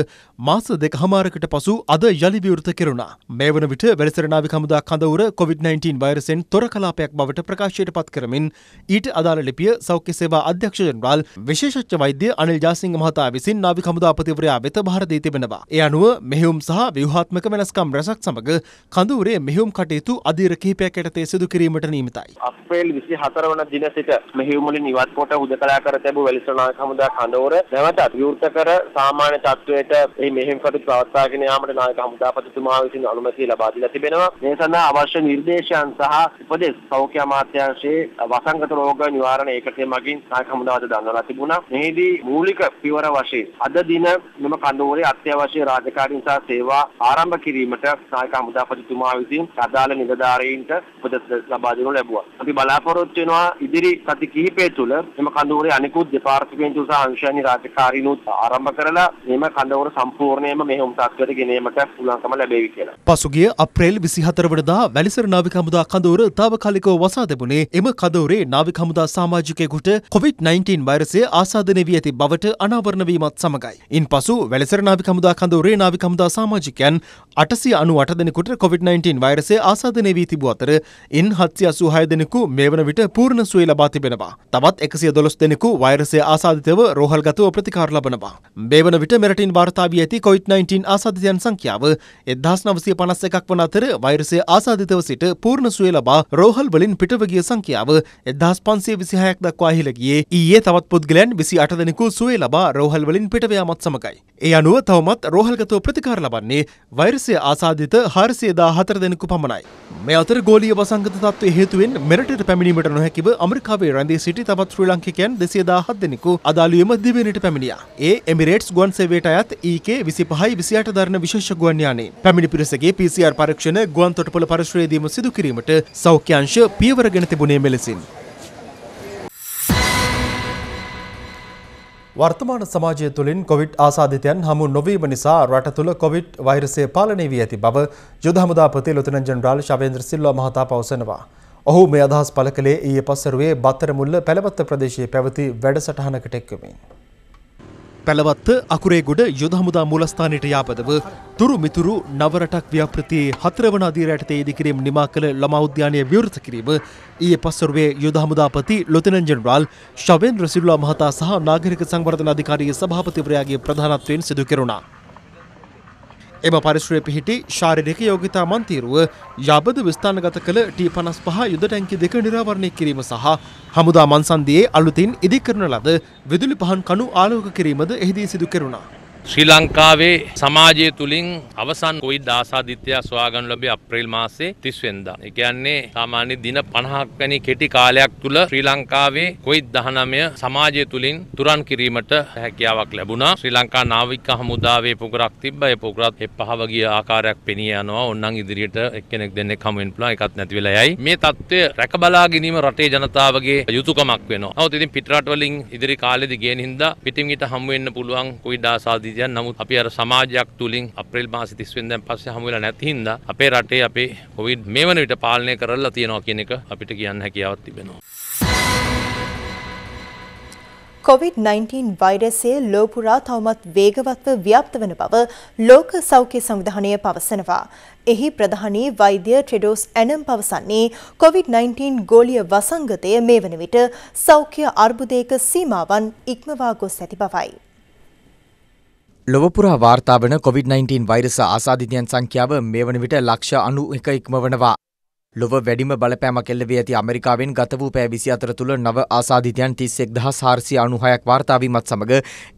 මාස 2කමාරකට පසු අද යලි විවෘත කෙරුණා. මේ වන විට වැලිසර නාවික හමුදා කඳවුර COVID-19 වෛරසෙන් තොර කලාපයක් බවට ප්‍රකාශයට පත් කරමින් ඊට අදාළ ලිපිය සෞඛ්‍ය සේවා අධ්‍යක්ෂ ජනරාල් විශේෂඥ වෛද්‍ය අනිල් ජාසිංහ මහතා විසින් නාවික හමුදාපතිවරයා වෙත බහර දී තිබෙනවා. ඒ අනුව මෙහෙයුම් සහ ව්‍යුහාත්මක වෙනස්කම් රැසක් සමග කඳවුරේ මෙහෙයුම් කටයුතු අධීර කිහිපයක් යටතේ සිදු කිරීමට නියමිතයි. අප්‍රේල් 24 වන දින සිට මෙහෙයුම් වලින් ඉවත් කොට හුදකලා කර තිබූ වැලිසර නාවික හමුදා කඳවුර නැවතත් විවෘත කර සාමාන්‍ය තත්ත්වයට මේ මෙහෙයුම් කටයුතු පවත්වාගෙන යාමට නාවික හමුදාපතිතුමා විසින් අනුමැතිය ලබා දීලා තිබෙනවා. මේ සඳහා අවශ්‍ය නිර්දේශයන් සහ උපදෙස් සෞඛ්‍ය අමාත්‍යාංශයේ වසංගත රෝග නිවාරණ ඒකකයේ මගින් නාවික හමුදාවට දන්වලා තිබුණා. මෙහිදී මූලික පියවර වශයෙන් අද දින මෙම කඳවුරේ අත්‍යවශ්‍ය රාජකාරීන් සහ සේවා ආරම්භ කිරීමට නාවික හමුදාපතිතුමා විසින් අදාළ නිලධාරීන්ට උපදෙස් ලබා දෙනු ලැබුවා. අපි බලාපොරොත්තු වෙනවා ඉදිරි සති කිහිපය තුළ මෙම කඳවුරේ අනිකුත් දෙපාර්තමේන්තු සහ අංශයන්හි රාජකාරීනුත් ආරම්භ කරලා මෙම කඳවුර සම්පූර්ණයෙන්ම මෙහෙයුම් තත්ත්වයට ගෙනීමට පුළුවන්කම ලැබෙවි කියලා. පසුගිය අප්‍රේල් 24 වනදා වැලිසර නාවික හමුදා කඳවුර තාවකාලිකව වසා තිබුණේ එම කඳවුරේ නාවික හමුදා සමාජිකයෙකුට COVID-19 වෛරසය ආසාදනය වී ඇති බවට අනාවරණ වීමත් සමගයි. ඉන්පසු වැලිසර නාවික හමුදා කඳවුරේ නාවික හමුදා සමාජිකයන් 898 දෙනෙකුට COVID-19 වෛරසය ආසාදනය වී තිබූ අතර ඉන් 786 දෙනෙකු මේ වන විට පූර්ණ සුවය ලබා තිබෙනවා. තවත් 112 දෙනෙකු වෛරසය ආසාදිතව රෝහල්ගතව ප්‍රතිකාර ලබනවා. මේ වන විට මෙරටින් වාර්තා වී ඇති COVID-19 ආසාදිතයන් සංඛ්‍යාව 1951ක් වන අතර වෛරසය ආසාදිතව සිට පූර්ණ සුවය ලබා රෝහල් වලින් පිටව ගිය සංඛ්‍යාව 1526ක් දක්වා ඉහළ ගියේ. ඊයේ තවත් පුද්ගලයන් 28 දෙනෙකු සුවය ලබා රෝහල් වලින් පිටව යාමත් සමගයි. ඒ අනුව තවමත් රෝහල්ගතව ප්‍රතිකාර ලබන්නේ වෛරසය ආසාදිත 414 දෙනෙකු පමණයි. මේ අතර ගෝලීය වසංගත තත්ත්වයේ හේතුවෙන් මෙරටට පැමිණීමට නොහැකිව ඇමරිකාවේ රැඳී සිටි තවත් ශ්‍රී ලාංකිකයන් 217 දෙනෙකු අදාළුවම දිවයිනට පැමිණියා. ඒ එමිරේට්ස් ගුවන් සේවයට අයත් EK25-28 දරන විශේෂ ගුවන් යානයෙන් පැමිණි පිරිසගේ PCR පරීක්ෂණ ගුවන් තොටුපොළ පරිශ්‍රයේදීම සිදු කිරීමට සෞඛ්‍ය අංශ පියවරගෙන තිබුණේ මෙලෙසින්. වර්තමාන සමාජය තුළින් කොවිඩ් ආසාදිතයන් හමු නොවීම නිසා රට තුළ කොවිඩ් වෛරසය පාලනය වී ඇති බව යුද හමුදාපති ලෙතනන්ට් ජෙනරාල් ශවේන්ද්‍ර සිල්වා මහතා පවසනවා. ඔහු මේ අදහස් පළ කළේ ඊයේ පස්වරුවේ බත්තරමුල්ල පැලවත්ත ප්‍රදේශයේ පැවති වැඩසටහනකට එක්වමින්. පැලවත්ත අකුරේගොඩ යුද හමුදා මූලස්ථානයට යාපදව තුරු මිතුරු නවරටක් ව්‍යාපෘතියේ 4 වන අදියරට තේදී කිරීම නිමා කළ ළමා උද්‍යානය විවෘත කිරීම ඊයේ පස්වරුවේ යුද හමුදාපති ලෙතනන්ට් ජෙනරාල් ශවේන්ද්‍ර සිල්වා මහතා සහ නාගරික සංවර්ධන අධිකාරියේ සභාපතිවරයාගේ ප්‍රධානත්වයෙන් සිදු කෙරුණා. එම පරිශ්‍රයේ පිහිටි ශාරීරික යෝග්‍යතා මන්තිරුව යාබද විස්ථානගත කළ T55 යුද ටැංකි දෙක නිරාවරණය කිරීම සහ හමුදා මන්සන්දියේ අලුතින් ඉදිකරන ලද විදුලි පහන් කණු ආලෝක කිරීමද එහිදී සිදු කෙරුණා. ශ්‍රී ලංකාවේ සමාජය තුලින් අවසන් කොවිඩ් ආසාදිතයා සොයාගනු ලැබේ අප්‍රේල් මාසයේ 30 වෙනිදා. ඒ කියන්නේ සාමාන්‍ය දින 50ක් වැනි කෙටි කාලයක් තුල ශ්‍රී ලංකාවේ කොවිඩ්-19 සමාජය තුලින් තුරන් කිරීමට හැකියාවක් ලැබුණා. ශ්‍රී ලංකා නාවික හමුදාවේ පොකුරක් තිබ්බා. ඒ පොකුරත් එපහව ගිය ආකාරයක් පෙනී යනවා. ඕනනම් ඉදිරියට එක්කෙනෙක් දෙන්නෙක් හමු වෙන්න පුළුවන්. ඒකත් නැති වෙලා යයි. මේ தත්ත්වය රැක බලා ගැනීම රටේ ජනතාවගේ යුතුයකමක් වෙනවා. නමුත් ඉතින් පිටරට වලින් ඉදිරි කාලෙදි ගේන හින්දා පිටින් ඊට හමු වෙන්න පුළුවන් කොවිඩ් ආසාදිත නමුත් අපි අර සමාජයක් තුලින් අප්‍රේල් මාසේ 30 වෙනිදාන් පස්සේ හමු වෙලා නැති හින්දා අපේ රටේ අපේ කොවිඩ් මේ වන විට පාලනය කරලා තියෙනවා කියන එක අපිට කියන්න හැකියාවක් තිබෙනවා. COVID-19 වෛරසය ලෝපුරා තවමත් වේගවත්ව ව්‍යාප්ත වන බව ලෝක සෞඛ්‍ය සංවිධානය පවසනවා. එහි ප්‍රධානී වෛද්‍ය ටෙඩ්‍රොස් ඇනම් පවසන්නේ COVID-19 ගෝලීය වසංගතය මේ වන විට සෞඛ්‍ය අර්බුදයක සීමාවන් ඉක්මවා ගොස් ඇති බවයි. ලොවපුරා වාර්තා වන COVID-19 වෛරස ආසාදිතයන් සංඛ්‍යාව මේ වන විට ලක්ෂ 91 ඉක්මවනවා. ලොව වැඩිම බලපෑමක් එල්ලවී ඇති ඇමරිකාවෙන් ගත වූ පැය 24 තුළ නව ආසාදිතයන් 31496ක් වාර්තා වීමත් සමග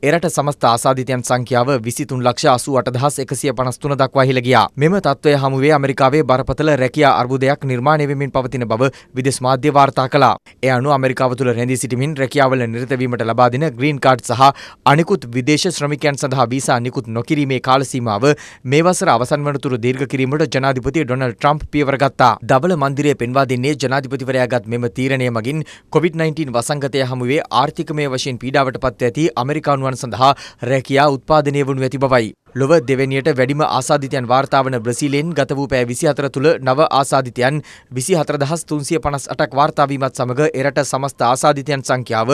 එරට සමස්ත ආසාදිතයන් සංඛ්‍යාව 2388153 දක්වා ඉහළ ගියා. මෙම තත්ත්වය හමුවේ ඇමරිකාවේ බරපතල රැකියා අර්බුදයක් නිර්මාණය වෙමින් පවතින බව විදේශ මාධ්‍ය වාර්තා කළා. ඒ අනුව ඇමරිකාව තුළ රැඳී සිටමින් රැකියාවල නිරත වීමට ලබා දෙන ග්‍රීන් කාඩ් සහ අනිකුත් විදේශ ශ්‍රමිකයන් සඳහා වීසා නිකුත් නොකිරීමේ කාල සීමාව මේ වසර අවසන් වනතුරු දීර්ඝ කිරීමට ජනාධිපති ඩොනල්ඩ් ට්‍රම්ප් පියවර ගත්තා. මන්දිරය පෙන්වා දෙන්නේ ජනාධිපතිවරයාගත් මෙම තීරණය මගින් COVID-19 වසංගතය හමුවේ ආර්ථිකමය වශයෙන් පීඩාවට පත්ව ඇති ඇමරිකානුවන් සඳහා රැකියා උත්පාදනය වනු ඇති බවයි. ලොව දෙවැනියට වැඩිම ආසාදිතයන් වාර්තා වන බ්‍රසීලයෙන් ගත වූ පැය 24 තුළ නව ආසාදිතයන් 24348ක් වාර්තා වීමත් සමග එරට සමස්ත ආසාදිතයන් සංඛ්‍යාව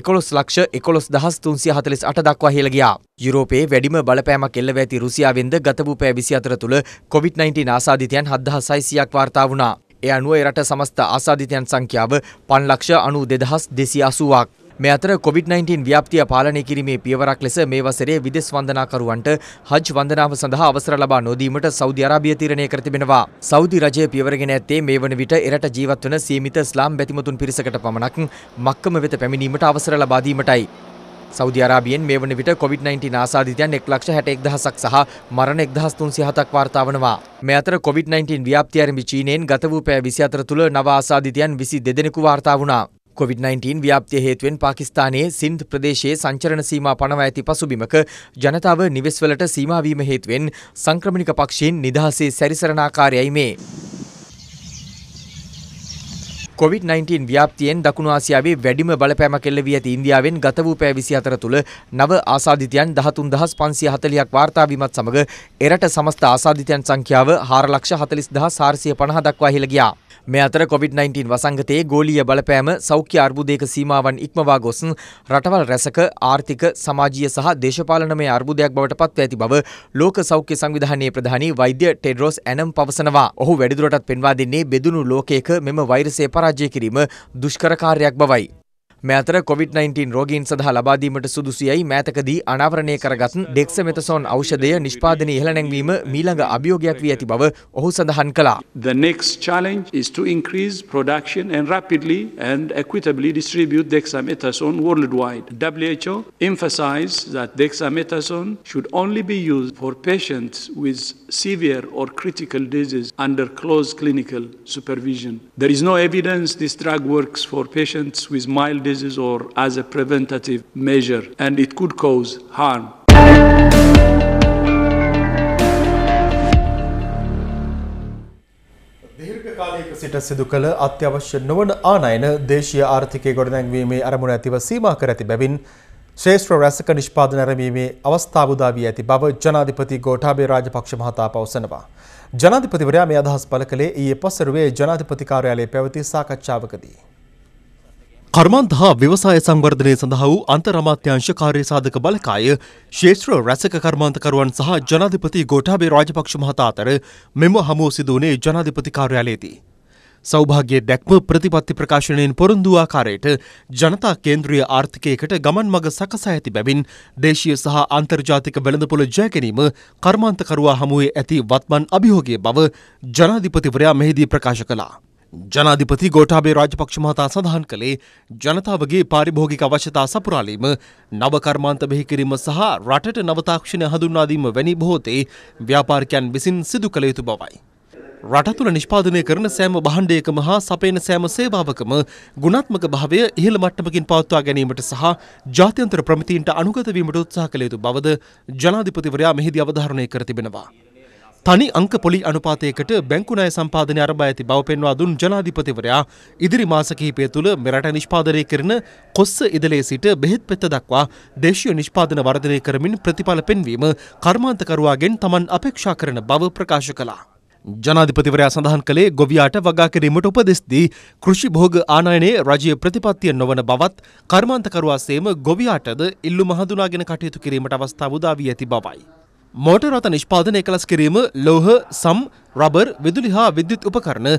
11,11,348 දක්වා ඉහළ ගියා. යුරෝපයේ වැඩිම බලපෑමක් එල්ලව ඇති රුසියාවෙන්ද ගත වූ පැය 24 තුළ COVID-19 ආසාදිතයන් 7600ක් වාර්තා වුණා. ඒ අනුව එරට සමස්ත ආසාදිතයන් සංඛ්‍යාව 5,92,280ක්. මේ අතර COVID-19 ව්‍යාප්තිය පාලනය කිරීමේ පියවරක් ලෙස මේ වසරේ විදේශ වන්දනාකරුවන්ට හජ් වන්දනාව සඳහා අවසර ලබා නොදීමට සෞදි අරාබිය තීරණය කර තිබෙනවා. සෞදි රජය පියවරගෙන ඇත්තේ මේ වන විට එරට ජීවත් වන සීමිත ඉස්ලාම් බැතිමතුන් පිරිසකට පමණක් මක්කම වෙත පැමිණීමට අවසර ලබා දීමටයි. සෞදි අරාබියෙන් මේ වන විට COVID-19 ආසාදිතයන් 1,61,000ක් සහ මරණ 1,307ක් වාර්තා වනවා. මේ අතර COVID-19 ව්‍යාප්තිය ආරම්භ චීනයෙන් ගත වූ පැය 24 තුළ නව ආසාදිතයන් 22 දෙනෙකු වාර්තා වුණා. COVID-19 ව්‍යාප්තිය හේතුවෙන් පාකිස්තානයේ සින්ධ් ප්‍රදේශයේ සංචරණ සීමා පනවා ඇති පසුබිමක ජනතාව නිවෙස්වලට සීමා වීම හේතුවෙන් සංක්‍රමණික පක්ෂීන් නිදහසේ සැරිසරන ආකාරයයි මේ. COVID-19 ව්‍යාප්තියෙන් දකුණු ආසියාවේ වැඩිම බලපෑමක් එල්ල වී ඇති ඉන්දියාවෙන් ගත වූ පැය 24 තුළ නව ආසාදිතයන් 13540ක් වාර්තා වීමත් සමග එරට සමස්ත ආසාදිතයන් සංඛ්‍යාව 4,40,450 දක්වා ඉහළ ගියා. මේ අතර COVID-19 වසංගතයේ ගෝලීය බලපෑම සෞඛ්‍ය අර්බුදයක සීමාවන් ඉක්මවා ගොස් රටවල් රැසක ආර්ථික සමාජීය සහ දේශපාලනමය අර්බුදයක් බවට පත්ව ඇති බව ලෝක සෞඛ්‍ය සංවිධානයේ ප්‍රධානී වෛද්‍ය ටෙඩ්‍රොස් ඇනම් පවසනවා. ඔහු වැඩිදුරටත් පෙන්වා දෙන්නේ බෙදුණු ලෝකයක මෙම වෛරසය පරාජය කිරීම දුෂ්කර කාර්යයක් බවයි. මේ අතර COVID-19 රෝගීන් සඳහා ලබා දීමට සුදුසුයයි මෑතකදී අනාවරණය කරගත් ඩෙක්සමෙතසෝන් ඖෂධය නිෂ්පාදනය ඉහළ නැංවීම මීළඟ අභියෝගයක් වී ඇති බව ඔහු සඳහන් කළා. The next challenge is to increase production and rapidly and equitably distribute dexamethasone worldwide. WHO emphasized that dexamethasone should only be used for patients with severe or critical disease under close clinical supervision. There is no evidence this drug works for patients with mild disease or as a preventative measure, and it could cause harm. දීර්ඝකාලයක සිට සිදු කළ අත්‍යවශ්‍ය නොවන ආනයන දේශීය ආර්ථිකයේ ගොඩනැංවීමේ අරමුණ ඇතිව සීමා කර ඇති බැවින් ශ්‍රේෂ්ඨ රැසක නිෂ්පාදන ආරම්භීමේ අවස්ථාව උදා වී ඇති බව ජනාධිපති ගෝඨාභය රාජපක්ෂ මහතා පවසනවා. ජනාධිපතිවරයා මේ අදහස් පළ කළේ ඊයේ පස්වරුවේ ජනාධිපති කාර්යාලයේ පැවති සාකච්ඡාවකදී. කර්මාන්ත හා ව්‍යවසාය සංවර්ධනය සඳහා වූ අන්තර් අමාත්‍යාංශ කාර්යසාධක බලකාය ශ්‍රේෂ්ඨ රැසක කර්මාන්තකරුවන් සහ ජනාධිපති ගෝඨාභය රාජපක්ෂ මහතා අතර මෙම හමුව සිදු වුණේ ජනාධිපති කාර්යාලයේදී. සෞභාග්‍ය දැක්ම ප්‍රතිපත්ති ප්‍රකාශනයෙන් පොරොන්දු ආකාරයට ජනතා කේන්ද්‍රීය ආර්ථිකයකට ගමන් මඟ සකසා ඇති බැවින් දේශීය සහ අන්තර්ජාතික වෙළඳපොළ ජය ගැනීම කර්මාන්තකරුවා හමුවේ ඇති වත්මන් අභියෝගයේ බව ජනාධිපතිවරයා මෙහිදී ප්‍රකාශ කළා. ජනාධිපති ගෝඨාභය රාජපක්ෂ මහතා සඳහන් කළේ ජනතාවගේ පාරිභෝගික අවශ්‍යතා සපුරාලීම, නව කර්මාන්ත බිහි කිරීම සහ රටට නව තාක්ෂණය හඳුන්වා දීම වැනි බොහෝතේ ව්‍යාපාරිකයන් විසින් සිදු කළ යුතු බවයි. රට තුළ නිෂ්පාදනය කරන සෑම භාණ්ඩයකම හා සපයන සෑම සේවාවකම ගුණාත්මක භාවය ඉහළ මට්ටමකින් පවත්වා ගැනීමට සහ ජාත්‍යන්තර ප්‍රමිතීන්ට අනුගත වීමට උත්සාහ කළ යුතු බවද ජනාධිපතිවරයා මෙහිදී අවධාරණය කර තිබෙනවා. තනි අංක පොලි අනුපාතයකට බැංකු ණය සම්පාදනය ආරම්භ ඇති බව පෙන්වා දුන් ජනාධිපතිවරයා ඉදිරි මාස කිහිපය තුළ මෙරට නිෂ්පාදනය කරන කොස්ස ඉදලේ සිට බෙහෙත් පෙත්ත දක්වා දේශීය නිෂ්පාදන වර්ධනය කරමින් ප්‍රතිඵල පෙන්වීම කර්මාන්තකරුවාගෙන් තමන් අපේක්ෂා කරන බව ප්‍රකාශ කළා. ජනාධිපතිවරයා සඳහන් කළේ ගොවියාට වගා කිරීමට උපදෙස් දී කෘෂි භෝග ආනයනයේ රජයේ ප්‍රතිපත්තිය නොවන බවත් කර්මාන්තකරුවා සේම ගොවියාටද ඉල්ලුම හඳුනාගෙන කටයුතු කිරීමට අවස්ථාව උදා වී ඇති බවයි. මෝටර් රථ නිෂ්පාදනය කළස් කිරීම, ලෝහ, සම්, රබර්, විදුලි හා විද්‍යුත් උපකරණ,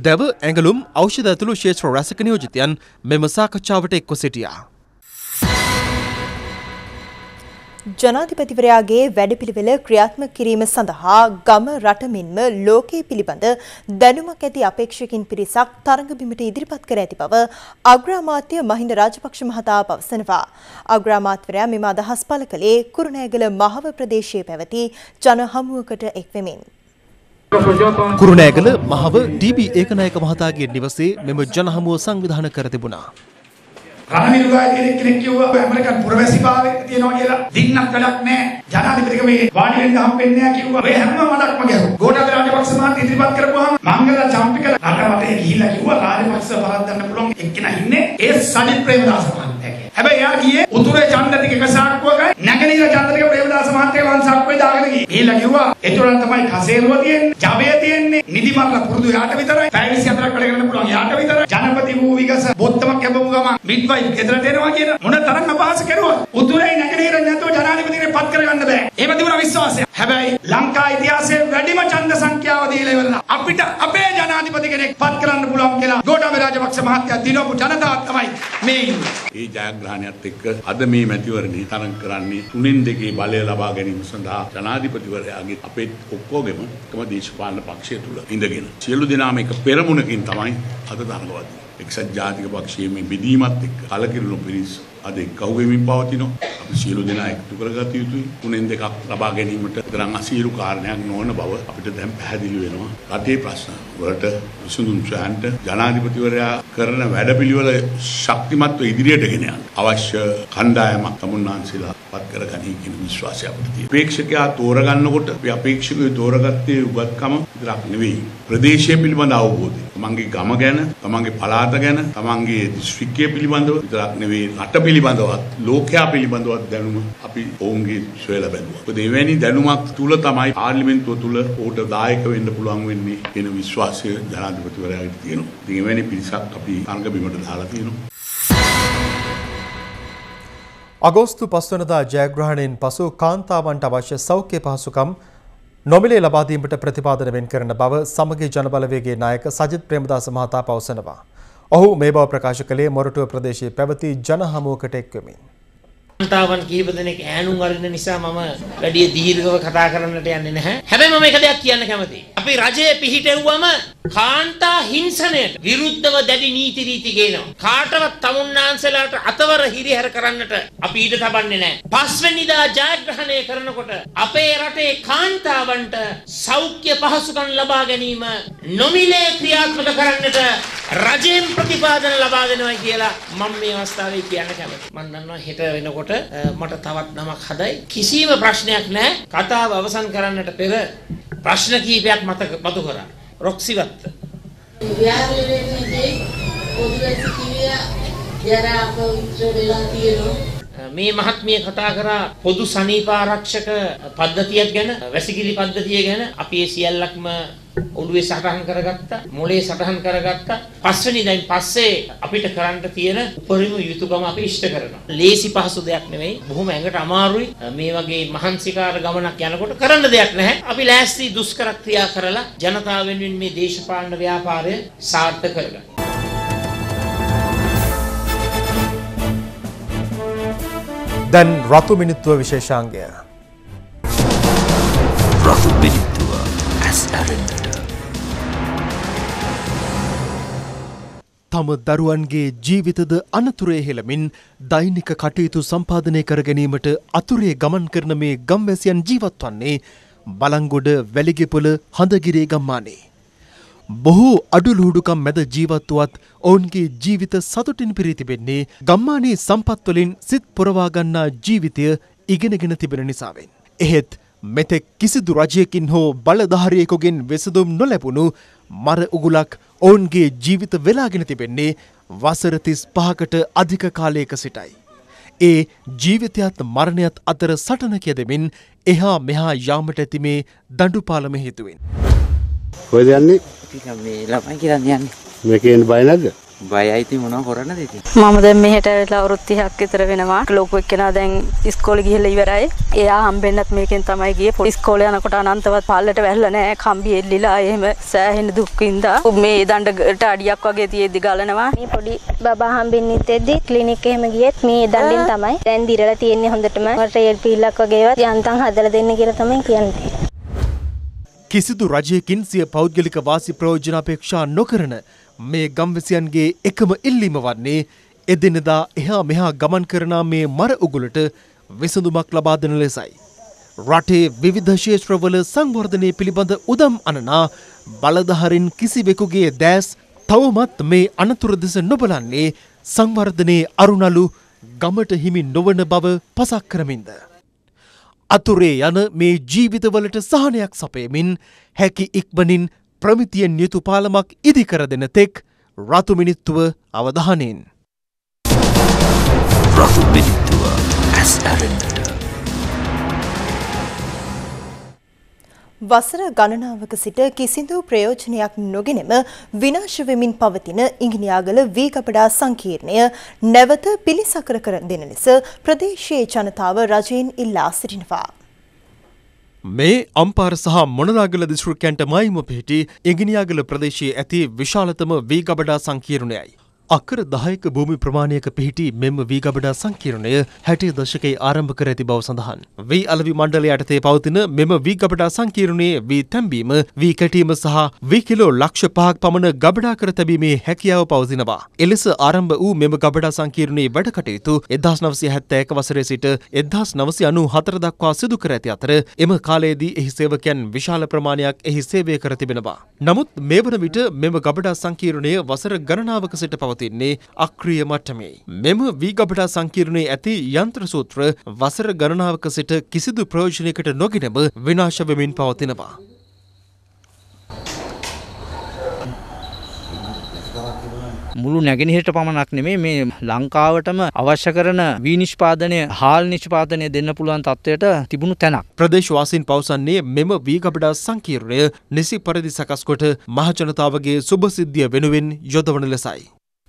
දැව, ඇඟලුම්, ඖෂධ ඇතුළු ක්ෂේත්‍ර රැසක නියෝජිතයන් මෙම සාකච්ඡාවට එක්ව සිටියා. ජනාධිපතිවරයාගේ වැඩපිළිවෙල ක්‍රියාත්මක කිරීම සඳහා ගම රට මෙන්ම ලෝකයේ පිළිබඳ දැනුමක් ඇති අපේක්ෂකින් පිරිසක් තරඟබිමට ඉදිරිපත් කර ඇති බව අග්‍රාමාත්‍ය මහින්ද රාජපක්ෂ මහතා පවසනවා. අග්‍රාමාත්‍යවරයා මෙම අදහස් පළ කළේ කුරුණෑගල මහව ප්‍රදේශයේ පැවති ජන හමුවකට එක්වෙමින්. කුරුණෑගල මහව ඩී.බී. ඒකනායක මහතාගේ නිවසේ මෙම ජන හමුව සංවිධානය කර තිබුණා. රණමිනුගා කෙනෙක් කිව්වා ඇමරිකන් පුරවැසිභාවයක් තියෙනවා කියලා. දින්නක් වැඩක් නැහැ. ජනාධිපතික මේ වාඩි වෙන්න හම්බෙන්නේ නැහැ කිව්වා. ඔය හැම මඩක්ම ගැහුවා. ගෝඨාභය රාජපක්ෂ මහතා ඉදිරිපත් කරපුවාම මංගල චම්පිකල රටවටේ ගිහිල්ලා කිව්වා රාජපක්ෂ පරද්දන්න පුළුවන් එක්කෙනා ඉන්නේ ඒ සජිත් ප්‍රේමදාස මහත්තයා. හැබැයි එයා ගියේ උතුරේ ඡන්ද ටික එක සාක්කුවකයි නැගෙනහිර ඡන්ද ටික ප්‍රේමදාස මහත්තයා වන් සාක්කුවේ දාගෙන ගියේ. ගිහිල්ලා කිව්වා එතකොට තමයි කසේරුව තියෙන්නේ, ජවය තියෙන්නේ, නිදි මරලා පුරුදු යාට විතරයි. පැය 24ක් වැඩ කරන්න පුළුවන් යාට විතරයි. ජනපති වූ විගස බොත්තමක් ලැබමු ගම මිඩ්වයිෆ් ගෙදරට එනවා කියන මොන තරම් අපහාස කරුවා. උතුරේ නැගෙනහිර නැතුව ජනාධිපතිගෙන් පත් කරගන්න බෑ. එහෙම තිබුණා විශ්වාසය. හැබැයි ලංකා ඉතිහාසයේ වැඩිම ඡන්ද සංඛ්‍යාව දීලා ඉවරලා අපිට අපේ ජනාධිපති කෙනෙක් පත් කරන්න පුළුවන් කියලා ගෝඨාභය රාජපක්ෂ මහත්තයා දිනපු ජනතාව තමයි මේ ඉන්නේ. ඒ ජයග්‍රහණයත් එක්ක අද මේ මැතිවරණය තරඟ කරන්නේ 3-2 බලය ලබා ගැනීම සඳහා ජනාධිපතිවරයාගේ අපේ ඔක්කොගෙම එකම දේශපාලන පක්ෂය තුල ඉඳගෙන සියලු දෙනාම එක පෙරමුණකින් තමයි අද තරඟවන්නේ. එක්සත් ජාතික පක්ෂයේ මේ බෙදීමත් එක්ක කලකිරුණු පිරිස් අද එක්කව වෙමින් පවතිනවා. අපි සියලු දෙනා එකතු කරගත යුතුයි. 3-2ක් ලබා ගැනීමට තරම් අසීරු කාරණයක් නොවන බව අපිට දැන් පැහැදිලි වෙනවා. රටේ ප්‍රශ්න වලට විසඳුම් සොයන්න ජනාධිපතිවරයා කරන වැඩපිළිවෙල ශක්තිමත්ව ඉදිරියට ගෙන යන්න අවශ්‍ය කණ්ඩායමක් තමුන්නාන්සේලා පත් කරගනී කියන විශ්වාසය අපිට තියෙනවා. අපේක්ෂකයා තෝරගන්නකොට අපි අපේක්ෂකයෝ තෝරගත්තේ උගත්කම විතරක් නෙවෙයි. ප්‍රදේශය පිළිබඳ අවබෝධය. තමන්ගේ ගම ගැන, තමන්ගේ පළාත ගැන, තමන්ගේ දිස්ත්‍රික්කය පිළිබඳව විතරක් නෙවෙයි රට පිළිබඳවත්, ලෝකයා පිළිබඳවත් දැනුම අපි ඔවුන්ගේ සොයලා බැලුවා. මොකද එවැනි දැනුමක් තුල තමයි පාර්ලිමේන්තුව තුල ඔහුට දායක වෙන්න පුළුවන් වෙන්නේ කියන විශ්වාසය ජනාධිපතිවරයාට තියෙනවා. ඉතින් එවැනි පිරිසක් අපි අංග බිමට දාලා තියෙනවා. අගෝස්තු 5 වෙනිදා ජයග්‍රහණයෙන් පසු කාන්තාවන්ට අවශ්‍ය සෞඛ්‍ය පහසුකම් නොමිලේ ලබා දීමට ප්‍රතිපාදන වෙන් කරන බව සමගි ජනබලවේගයේ නායක සජිත් ප්‍රේමදාස මහතා පවසනවා. ඔහු මේ බව ප්‍රකාශ කළේ මොරටුව ප්‍රදේශයේ පැවති ජන හමුවකට එක්වෙමින්. කාන්තාවන් කිහිප දෙනෙක් ඈනුම් අරින නිසා මම වැඩි දීර්ඝව කතා කරන්නට යන්නේ නැහැ. හැබැයි මම එක දෙයක් කියන්න කැමතියි. අපි රජයේ පිහිටෙව්වම කාන්තා හිංසනයට විරුද්ධව දැඩි නීති රීති ගේනවා. කාටවත් තමුන්නාන්සලාට අතවර හිරිහැර කරන්නට අපි ඊට තබන්නේ නැහැ. 5 වෙනිදා ජයග්‍රහණය කරනකොට අපේ රටේ කාන්තාවන්ට සෞඛ්‍ය පහසුකම් ලබා ගැනීම නොමිලේ ක්‍රියාත්මක කරන්නට රජයෙන් ප්‍රතිපාදන ලබා දෙනවා කියලා මම මේ අවස්ථාවේ කියන්න කැමතියි. මම දන්නවා හෙට වෙනකොට මට තවත් නමක් හදයි. කිසිම ප්‍රශ්නයක් නැහැ. කතාව අවසන් කරන්නට පෙර ප්‍රශ්න කීපයක් මතු කරා. රොක්සිවත්ත. මේ මහත්මිය කතා කරා පොදු සනීප ආරක්ෂක පද්ධතියක් ගැන, වැසිකිලි පද්ධතිය ගැන. අපි ඒ සියල්ලක්ම ඔළුවේ සටහන් කරගත්තා, මොලේ සටහන් කරගත්තා. පස්වෙනි දැන් පස්සේ අපිට කරන්න තියෙන උපරිම යුතුයකම අපි ඉෂ්ට කරනවා. ලේසි පහසු දෙයක් නෙවෙයි, බොහොම ඇඟට අමාරුයි. මේ වගේ මහන්සිකාර ගමනක් යනකොට කරන්න දෙයක් නැහැ. අපි ලෑස්ති දුෂ්කර ක්‍රියා කරලා ජනතාව වෙනුවෙන් මේ දේශපාලන ව්‍යාපාරය සාර්ථක කරගන්න. දැන් රතු මිනිත්තුව විශේෂාංගය. රතු මිනිත්තුව ඇස් ඇරෙන්නට. තම දරුවන්ගේ ජීවිතද අනතුරේ හෙළමින් දෛනික කටයුතු සම්පාදනය කර ගැනීමට අතුරේ ගමන් කරන මේ ගම්වැසියන් ජීවත් වන්නේ බලංගොඩ වැලිගෙපොළ හඳගිරේ ගම්මානේ. බොහෝ අඩුලුහුඩුකම් මැද ජීවත් වුවත් ඔවුන්ගේ ජීවිත සතුටින් පිරී තිබෙන්නේ ගම්මානයේ සම්පත් වලින් සිත් පොරවා ගන්නා ජීවිතය ඉගෙනගෙන තිබෙන නිසාවෙන්. එහෙත් මෙතෙක් කිසිදු රජයකින් හෝ බලධාරියෙකුගෙන් විසඳුම් නොලැබුණු මර උගුලක් ඔවුන්ගේ ජීවිත වෙලාගෙන තිබෙන්නේ වසර 35කට අධික කාලයක සිටයි. ඒ ජීවිතයත් මරණයත් අතර සටන කියදෙමින් එහා මෙහා යාමට ඇති මේ දඬුපාලම හේතුවෙන්. කොහෙද යන්නේ? මේ ළමයි කියලා යන්නේ. මේකෙන් බය නැද්ද? බයයි ඉතින් මොනව කරන්නද ඉතින්? මම දැන් මෙහෙට ඇවිල්ලා අවුරුදු 30ක් විතර වෙනවා. ලොකු එක්කෙනා දැන් ඉස්කෝලේ ගිහිල්ලා ඉවරයි. එයා හම්බෙන්නත් මේකෙන් තමයි ගියේ. ඉස්කෝලේ යනකොට අනන්තවත් පල්ලට වැහලා නැහැ. කම්බි එල්ලිලා එහෙම සෑහෙන දුක් විඳා. මේ දණ්ඩට අඩියක් වගේ තියෙද්දි ගලනවා. මේ පොඩි බබා හම්බෙන්නෙත් එද්දි ක්ලිනික් එකෙම ගියෙත් මේ දණ්ඩෙන් තමයි. දැන් දිරලා තියෙන්නේ හොඳටම. රේල් පීල්ලක් වගේවත් යන්තම් හදලා දෙන්න කියලා තමයි කියන්නේ. කිසිදු රජයකින් සිය පෞද්ගලික වාසි ප්‍රයෝජන අපේක්ෂා නොකරන මේ ගම්වැසියන්ගේ එකම ඉල්ලීම වන්නේ එදිනෙදා එහා මෙහා ගමන් කරන මේ මර උගුලට විසඳුමක් ලබා දෙන ලෙසයි. රටේ විවිධ ක්ෂේත්‍රවල සංවර්ධනය පිළිබඳ උදම් අනනා බලධාරීන් කිසිවෙකුගේ දැස් තවමත් මේ අනතුර දෙස නොබලන්නේ සංවර්ධනයේ අරුණලු ගමට හිමි නොවන බව පසක් කරමින්ද. අතුරේ යන මේ ජීවිතවලට සහනයක් සපයමින් හැකි ඉක්මනින් ප්‍රමිතියෙන් යුතු පාලමක් ඉදිකර දෙන තෙක් රතු මිනිත්තුව අවධානයෙන්. රතු මිනිත්තුව ඇස් ඇරෙන්නට. වසර ගණනාවක සිට කිසිදු ප්‍රයෝජනයක් නොගෙනම විනාශ වෙමින් පවතින ඉඟිනියාගල වීගබඩා සංකීර්ණය නැවත පිළිසකර කර දෙන ලෙස ප්‍රදේශීය ජනතාව රජයෙන් ඉල්ලා සිටිනවා. මේ අම්පාර සහ මොනරාගල දිස්ත්‍රික්කයන්ට මයිම පිහිටි ඉඟිනියාගල ප්‍රදේශයේ ඇති විශාලතම වීගබඩා සංකීර්ණයයි. අක්කර 10ක භූමි ප්‍රමාණයක පිහිටි මෙම වීගබඩා සංකීර්ණය 60 දශකයේ ආරම්භ කර ඇති බව සඳහන්. වී අලවි මණ්ඩලය යටතේ පවතින මෙම වීගබඩා සංකීර්ණයේ වී තැන්බීම, වී කැටීම සහ වී කිලෝ ලක්ෂ 5ක් පමණ ගබඩා කර තැබීමේ හැකියාව පවතිනවා. එලෙස ආරම්භ වූ මෙම ගබඩා සංකීර්ණයේ වැඩ කටයුතු 1971 වසරේ සිට 1994 දක්වා සිදු කර ඇති අතර එම කාලයේදී එහි සේවකයන් විශාල ප්‍රමාණයක් එහි සේවය කර තිබෙනවා. නමුත් මේ වන විට මෙම ගබඩා සංකීර්ණය වසර ගණනාවක සිට පවතින්නේ අක්‍රීය මට්ටමේ. මෙම වීගබඩා සංකීර්ණයේ ඇති යන්ත්‍ර සූත්‍ර වසර ගණනාවක සිට කිසිදු ප්‍රයෝජනයකට නොගෙනම විනාශ වෙමින් පවතිනවා. මුළු නැගෙනහිරට පමණක් නෙමෙයි මේ ලංකාවටම අවශ්‍ය කරන වී නිෂ්පාදනය, හාල් නිෂ්පාදනය දෙන්න පුළුවන් තත්ත්වයට තිබුණු තැනක්. ප්‍රදේශවාසීන් පවසන්නේ මෙම වීගබඩා සංකීර්ණය නිසි පරිදි සකස් කොට මහ ජනතාවගේ සුබ සිද්ධිය වෙනුවෙන් යොදවන ලෙසයි.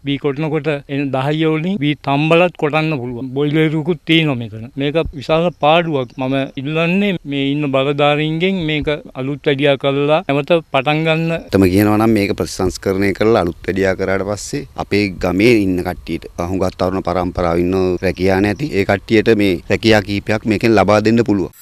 වී කොටනකොට එන 10 වලින් වී තම්බලත් කොටන්න පුළුවන්. බොයිලරුකුත් තියෙනවා මෙතන. මේක විශාල පාඩුවක්. මම ඉල්ලන්නේ මේ ඉන්න බලධාරීන්ගෙන් මේක අලුත් වැඩියා කරලා නැවත පටන් ගන්න. තම කියනවා නම් මේක ප්‍රතිසංස්කරණය කරලා අලුත් වැඩියා කරාට පස්සේ අපේ ගමේ ඉන්න කට්ටියට හුඟක් තරුණ පරම්පරාව ඉන්න රැකියා නැති ඒ කට්ටියට මේ රැකියා කීපයක් මේකෙන් ලබා දෙන්න පුළුවන්.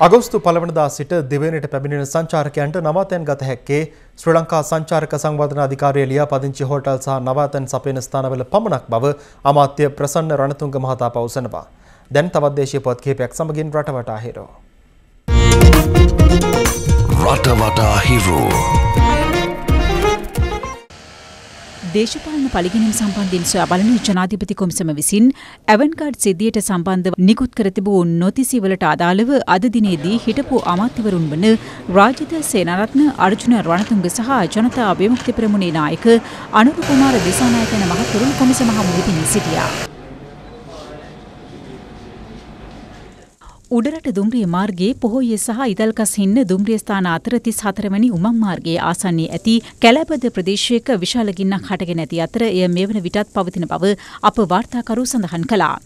අගෝස්තු 1 වෙනිදා සිට දිවයිනට පැමිණෙන සංචාරකයන්ට නවාතැන් ගත හැක්කේ ශ්‍රී ලංකා සංචාරක සංවර්ධන අධිකාරිය ලියාපදිංචි හෝටල් සහ නවාතැන් සපයන ස්ථානවල පමණක් බව අමාත්‍ය ප්‍රසන්න රණතුංග මහතා පවසනවා. දැන් තවත් දේශීය පොත් කිහිපයක් සමගින් රටවටා හිරෝ. රටවටා හිරෝ. දේශපාලන පරිගණන සම්බන්ධයෙන් සොයා බලන ජනාධිපති කොමිසම විසින් ඇවන්කාඩ් සිද්ධියට සම්බන්ධව නිකුත් කර තිබූ නොතිසි වලට අදාළව අද දිනේදී හිටපු අමාත්‍යවරුන් වන රාජිත සේනාරත්න, අර්ජුන රණතුංග සහ ජනතා විමුක්ති පෙරමුණේ නායක අනුර කුමාර දිසානායක යන මහතුරුන් කොමිසම හමුවේ පිණි සිටියා. උඩරට දුම්රිය මාර්ගයේ පොහොය සහ ඉදල්කස් හින්න දුම්රිය ස්ථාන අතර 34 වැනි උමං මාර්ගයේ ආසන්නයේ ඇති කැලෑපද ප්‍රදේශයක විශාල ගින්නක් හටගෙන ඇති අතර එය මෙවන විටත් පවතින බව අප වාර්තාකරු සඳහන් කළා.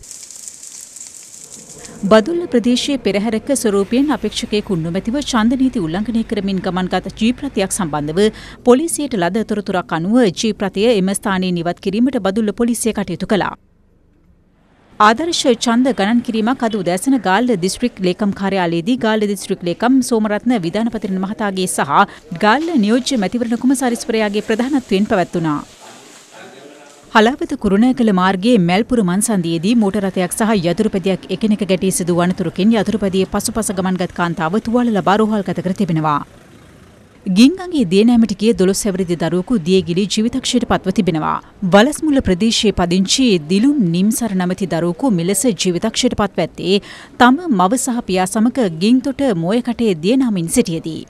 බදුල්ල ප්‍රදේශයේ පෙරහැරක ස්වරූපයෙන් අපේක්ෂකයෙකු නොමැතිව ඡන්ද නීති උල්ලංඝනය කරමින් ගමන්ගත ජීප් රථයක් සම්බන්ධව පොලිසියට ලද තොරතුරක් අනුව ජීප් රථය එම ස්ථානයෙන් ඉවත් කිරීමට බදුල්ල පොලිසිය කටයුතු කළා. ආදර්ශ ඡන්ද ගණන් කිරීමක් අද උදෑසන ගාල්ල දිස්ත්‍රික් ලේකම් කාර්යාලයේදී ගාල්ල දිස්ත්‍රික් ලේකම් සෝමරත්න විධානපතිරණ මහතාගේ සහ ගාල්ල නියෝජ්‍ය මැතිවරණ කුමසාරිස්වරයාගේ ප්‍රධානත්වයෙන් පැවැත්වුණා. හලාවත කුරුණෑගල මාර්ගයේ මැල්පුර මන්සන්දියේදී මෝටර රථයක් සහ යතුරුපැදියක් එකිනෙක ගැටී සිදු වන අනතුරකින් යතුරුපැදියේ පසුපස ගමන්ගත් කාන්තාව තුවාල ලබා රෝහල්ගත කර තිබෙනවා. ගින්ගඟේ දියනෑමට ගිය 12 හැවිරිදි දරුවෙකු දියගිලී ජීවිතක්ෂයට පත්ව තිබෙනවා. වලස්මුල්ල ප්‍රදේශයේ පදිංචි දිලුම් නිම්සර නමැති දරුවෙකු මෙලෙස ජීවිතක්ෂයට පත්ව ඇත්තේ තම මව සහ පියා සමග ගින්තොට මෝයකටේ දියනාමින් සිටියේදී.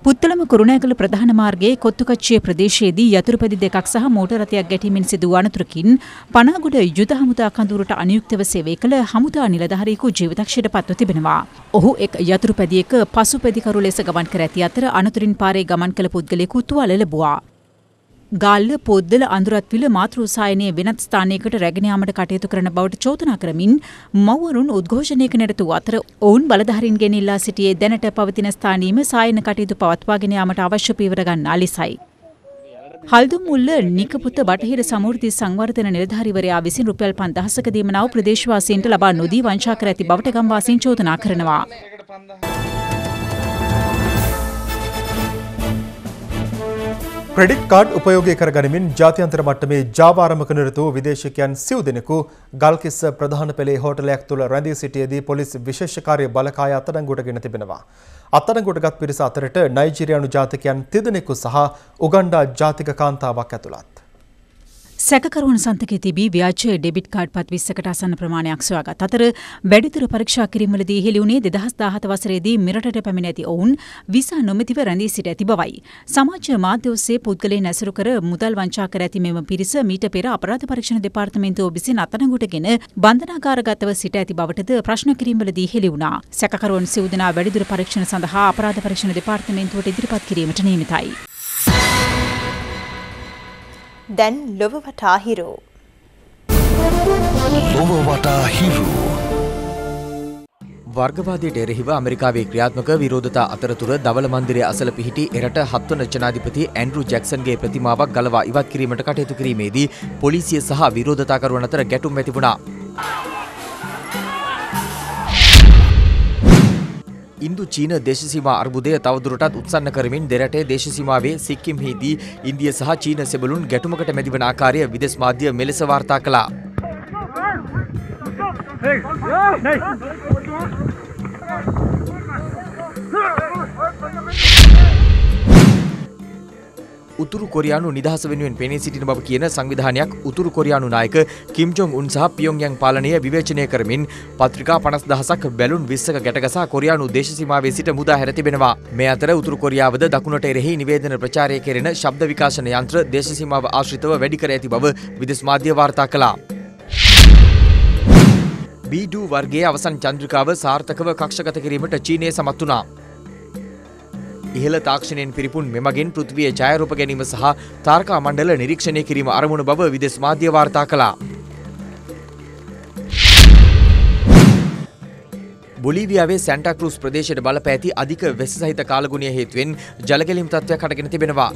පුත්තලම කුරුණෑගල ප්‍රධාන මාර්ගයේ කොත්තුකච්චිය ප්‍රදේශයේදී යතුරුපැදි දෙකක් සහ මෝටර රථයක් ගැටීමෙන් සිදු වූ අනතුරකින් පනාගොඩ යුද හමුදා කඳවුරට අනුයුක්තව සේවය කළ හමුදා නිලධාරියෙකු ජීවිතක්ෂයට පත්ව තිබෙනවා. ඔහු එක් යතුරුපැදියක පසුපැදිකරු ලෙස ගමන් කර ඇති අතර අනතුරින් පාරේ ගමන් කළ පුද්ගලයෙකු තුවාල ලැබුවා. ගාල්ල පොද්දල අඳුරත්විල මාතෘ සායනයේ වෙනත් ස්ථානයකට රැගෙන යාමට කටයුතු කරන බවට චෝදනා කරමින් මව්වරුන් උද්ඝෝෂණයක නිරත වූ අතර ඔවුන් බලධාරීන්ගෙන් ඉල්ලා සිටියේ දැනට පවතින ස්ථානීයම සායන කටයුතු පවත්වාගෙන යාමට අවශ්‍ය පියවර ගන්නා ලෙසයි. හල්දුම්මුල්ල නිකපුත බටහිර සමෘද්ධි සංවර්ධන නිලධාරිවරයා විසින් රුපියල් 5000ක දීමනාව ප්‍රදේශවාසීන්ට ලබා නොදී වංචා කර ඇති බවට ගම්වාසීන් චෝදනා කරනවා. ක්‍රෙඩිට් කාඩ් උපයෝගී කරගනිමින් ජාත්‍යන්තර මට්ටමේ ජාවාරමක නිරත වූ විදේශිකයන් සිව් දෙනෙකු ගල්කිස්ස ප්‍රධාන පෙළේ හෝටලයක් තුළ රැඳී සිටියේදී පොලිස් විශේෂ කාර්ය බලකාය අත්අඩංගුවට ගෙන තිබෙනවා. අත්අඩංගුවටගත් පිරිස අතරට නයිජීරියානු ජාතිකයන් 3 දෙනෙකු සහ උගන්ඩා ජාතික කාන්තාවක් ඇතුළත්. සැකකරුවන් සන්තකයේ තිබී ව්‍යාජ ඩෙබිට් කාඩ් පත් 20කට ආසන්න ප්‍රමාණයක් සොයාගත් අතර වැඩිදුර පරීක්ෂා කිරීමවලදී හෙළි වුණේ 2017 වසරේදී මෙරටට පැමිණ ඇති ඔවුන් විසා නොමැතිව රැඳී සිට ඇති බවයි. සමාජ මාධ්‍ය ඔස්සේ පුද්ගලයන් ඇසුරු කර මුදල් වංචා කර ඇති මෙම පිරිස මීට පෙර අපරාධ පරීක්ෂණ දෙපාර්තමේන්තුව විසින් අත්අඩංගුවටගෙන බන්ධනාගාරගතව සිට ඇති බවටද ප්‍රශ්න කිරීමවලදී හෙළි වුණා. සැකකරුවන් සිව් දෙනා වැඩිදුර පරීක්ෂණ සඳහා අපරාධ පරීක්ෂණ දෙපාර්තමේන්තුවට ඉදිරිපත් කිරීමට නියමිතයි. දැන් ලොව වටා හිරු. ලොව වටා හිරු. වර්ගවාදයට එරෙහිව ඇමරිකාවේ ක්‍රියාත්මක විරෝධතා අතරතුර දවල මන්දිරය අසල පිහිටි එරට 7 වන ජනාධිපති ඇන්ඩ්‍රු ජැක්සන්ගේ ප්‍රතිමාවක් ගලවා ඉවත් කිරීමට කටයුතු කිරීමේදී පොලිසිය සහ විරෝධතාකරුවන් අතර ගැටුම් ඇති වුණා. ඉන්දු චීන දේශසීමා අර්බුදය තවදුරටත් උත්සන්න කරමින් දෙරටේ දේශසීමාවේ සික්කිම්හිදී ඉන්දිය සහ චීන සෙබළුන් ගැටුමකට මැදිවන ආකාරය විදේශ මාධ්‍ය මෙලෙස වාර්තා කළා. උතුරු කොරියානු නිදහස වෙනුවෙන් පෙනී සිටින බව කියන සංවිධානයක් උතුරු කොරියානු නායක කිම් ජොන් උන් සහ පියොන්ග්‍යාන්ග් පාලනය විවේචනය කරමින් පත්‍රිකා 50000ක් බැලුන් 20ක ගැටගසා කොරියානු දේශසීමාවේ සිට මුදා හැර තිබෙනවා. මේ අතර උතුරු කොරියාවද දකුණට එරෙහි නිවේදන ප්‍රචාරය කෙරෙන ශබ්ද විකාශන යන්ත්‍ර දේශසීමාව ආශ්‍රිතව වැඩි කර ඇති බව විදේශ මාධ්‍ය වාර්තා කළා. B2 වර්ගයේ අවසන් චන්ද්‍රිකාව සාර්ථකව කක්ෂගත කිරීමට චීනය සමත් වුණා. ඉහළ තාක්ෂණයෙන් පිරිපුන් මෙමගින් පෘථිවියේ ඡායාරූප ගැනීම සහ තාරකා මණ්ඩල නිරීක්ෂණය කිරීම අරමුණු බව විදේශ මාධ්‍ය වාර්තා කළා. බොලීවියාවේ සැන්ටා ක්‍රූස් ප්‍රදේශයට බලපෑති අධික වෙස සහිත කාලගුණය හේතුවෙන් ජලගැලීම් තත්ත්වයක් හටගෙන තිබෙනවා.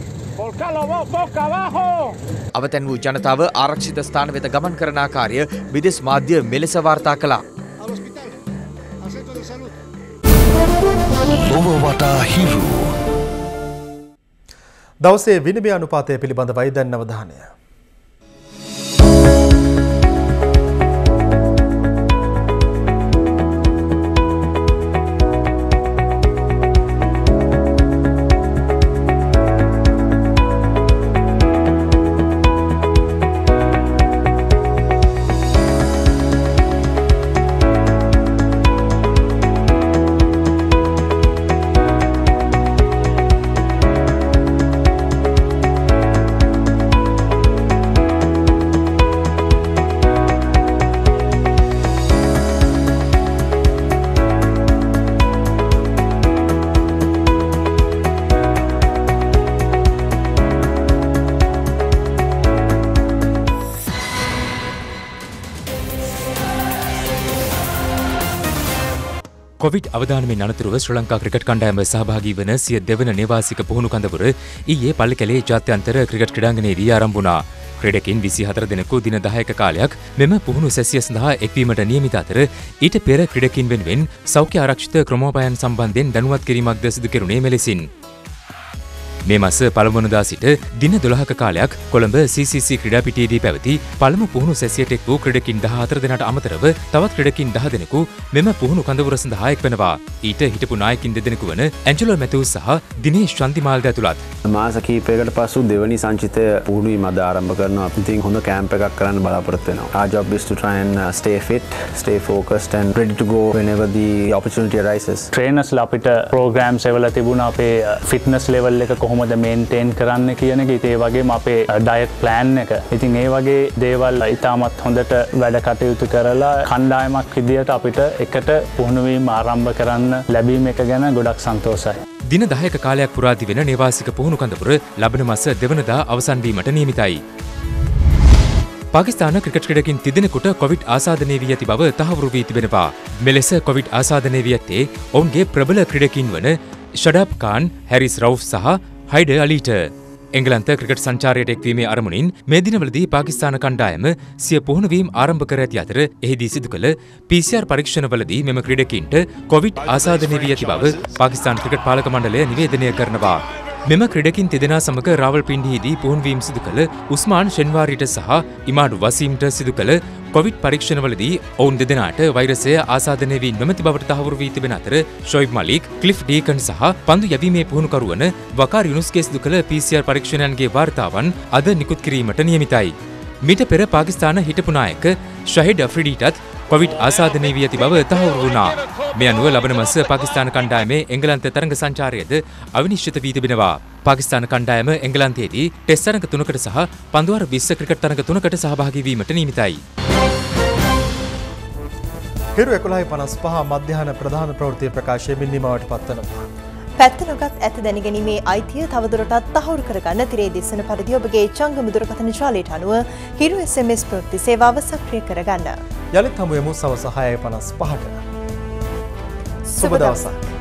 අවතැන් වූ ජනතාව ආරක්ෂිත ස්ථාන වෙත ගමන් කරන ආකාරය විදේශ මාධ්‍ය මෙලෙස වාර්තා කළා. ලොව වටා හිරු. දවසේ විනිමය අනුපාතය පිළිබඳවයි දැන් අවධානය. කොවිඩ් අවදානමෙන් අනතුරුව ශ්‍රී ලංකා ක්‍රිකට් කණ්ඩායම සහභාගී වන සිය දෙවන නේවාසික පුහුණු කඳවුර ඊයේ පල්ලිකැලේ ජාත්‍යන්තර ක්‍රිකට් ක්‍රීඩාංගණයේදී ආරම්භ වුණා. ක්‍රීඩකින් 24 දෙනෙකු දින 10ක කාලයක් මෙම පුහුණු සැසිය සඳහා එක්වීමට නියමිත අතර ඊට පෙර ක්‍රීඩකින් වෙනුවෙන් සෞඛ්‍ය ආරක්ෂිත ක්‍රමෝපායන් සම්බන්ධයෙන් දැනුවත් කිරීමක්ද සිදු කෙරුණේ මෙලෙසින්. මේ මාස පළමු වනදා සිට දින 12ක කාලයක් කොළඹ CCC ක්‍රීඩාපිටියේදී පැවති පළමු පුහුණු සැසියට එක් වූ ක්‍රීඩකින් 14 දෙනාට අමතරව තවත් ක්‍රීඩකින් 10 දෙනෙකු මෙම පුහුණු කඳවුර සඳහා එක්වෙනවා. ඊට හිටපු නායකින් දෙදෙනෙකු වන ඇන්ජලෝ මැතිව්ස් සහ දිනේෂ් චන්දිමාල්ද ඇතුළත්. මාස කිහිපයකට පසු දෙවනි සංචිතය පුහුණුවීම අද ආරම්භ කරනවා. ඉතින් හොඳ කැම්ප් එකක් කරන්න බලාපොරොත්තු වෙනවා. Our job is to try and stay fit, stay focused and ready to go whenever the opportunity arises. Trainers ලා අපිට programs එවලා තිබුණා අපේ fitness level එක කොහොමද මේන්ටේන් කරන්න කියන එක. ඒ වගේම අපේ ඩයට් ප්ලෑන් එක. ඉතින් ඒ වගේ දේවල් ඉතාමත් හොඳට වැඩ කටයුතු කරලා කණ්ඩායමක් විදියට අපිට එකට පුහුණුවීම ආරම්භ කරන්න ලැබීම එක ගැන ගොඩක් සන්තෝෂයි. දින 10ක කාලයක් පුරා තිබෙන නේවාසික පුහුණු කඳවුර ලබන මාස දෙවනදා අවසන් වීමට නියමිතයි. පාකිස්තාන ක්‍රිකට් ක්‍රීඩකින් තිදෙනෙකුට කොවිඩ් ආසාදනය වී ඇති බව තහවුරු වී තිබෙනවා. මෙලෙස කොවිඩ් ආසාදනය වී ඇත්තේ ඔවුන්ගේ ප්‍රබල ක්‍රීඩකින් වන ෂඩාබ් ඛාන්, හැරිස් රවුෆ් සහ හයිඩර් අලීට. එංගලන්ත ක්‍රිකට් සංචාරයට එක්වීමේ අරමුණින් මේ දිනවලදී පාකිස්තාන කණ්ඩායම සිය පුහුණුවීම් ආරම්භ කර ඇති අතර එහිදී සිදු කළ PCR පරීක්ෂණවලදී මෙම ක්‍රීඩකින්ට කොවිඩ් ආසාදනය වී ඇති බව පාකිස්තාන ක්‍රිකට් පාලක මණ්ඩලය නිවේදනය කරනවා. මෙම ක්‍රීඩකින් තිදෙනා සමග රාවල්පින්ඩියේදී පුහුණුවීම් සිදු කළ උස්මාන් ෂෙන්වාරිට සහ ඉමාඩ් වසීම්ට සිදු කළ කොවිඩ් පරීක්ෂණවලදී ඔවුන් දෙදෙනාට වෛරසය ආසාදනය වී නොමැති බවට තහවුරු වී තිබෙන අතර ෂොයිබ් මලික්, ක්ලිෆ් ඩීකන් සහ පන්දු යැවීමේ පුහුණුකරු වන වකාර් යුනුස්ගේ සිදු කළ PCR පරීක්ෂණයන්ගේ වාර්තාවන් අද නිකුත් කිරීමට නියමිතයි. මීට පෙර පාකිස්තාන හිටපු නායක ෂහීඩ් අෆ්රිඩීටත් කොවිඩ් ආසාදනය වී ඇති බව තහවුරු වුණා. මේ අනුව ලබන මාස පාකිස්තාන කණ්ඩායමේ එංගලන්ත තරඟ සංචාරයද අවිනිශ්චිත වී තිබෙනවා. පාකිස්තාන කණ්ඩායම එංගලන්තයේදී ටෙස්ට් තරඟ 3කට සහ පන්දුවාර 20 ක්‍රිකට් තරඟ 3කට සහභාගී වීමට නියමිතයි. හිරු 11:55 මධ්‍යහන ප්‍රධාන ප්‍රවෘත්ති ප්‍රකාශයෙන් නිමවට පත්වනවා. පැත්ත නොගත් ඇත දැනගැනීමේ අයිතිය තවදුරටත් තහවුරු කරගන්න තිරේ දිස්සන පරිදි ඔබගේ ජංගම දුරකථන ජාලයට අනුව හිරු SMS ප්‍රවෘත්ති සේවාව සක්‍රිය කරගන්න. යළිත් හමු යමු සවස 6:55ට. සුබ දවසක්.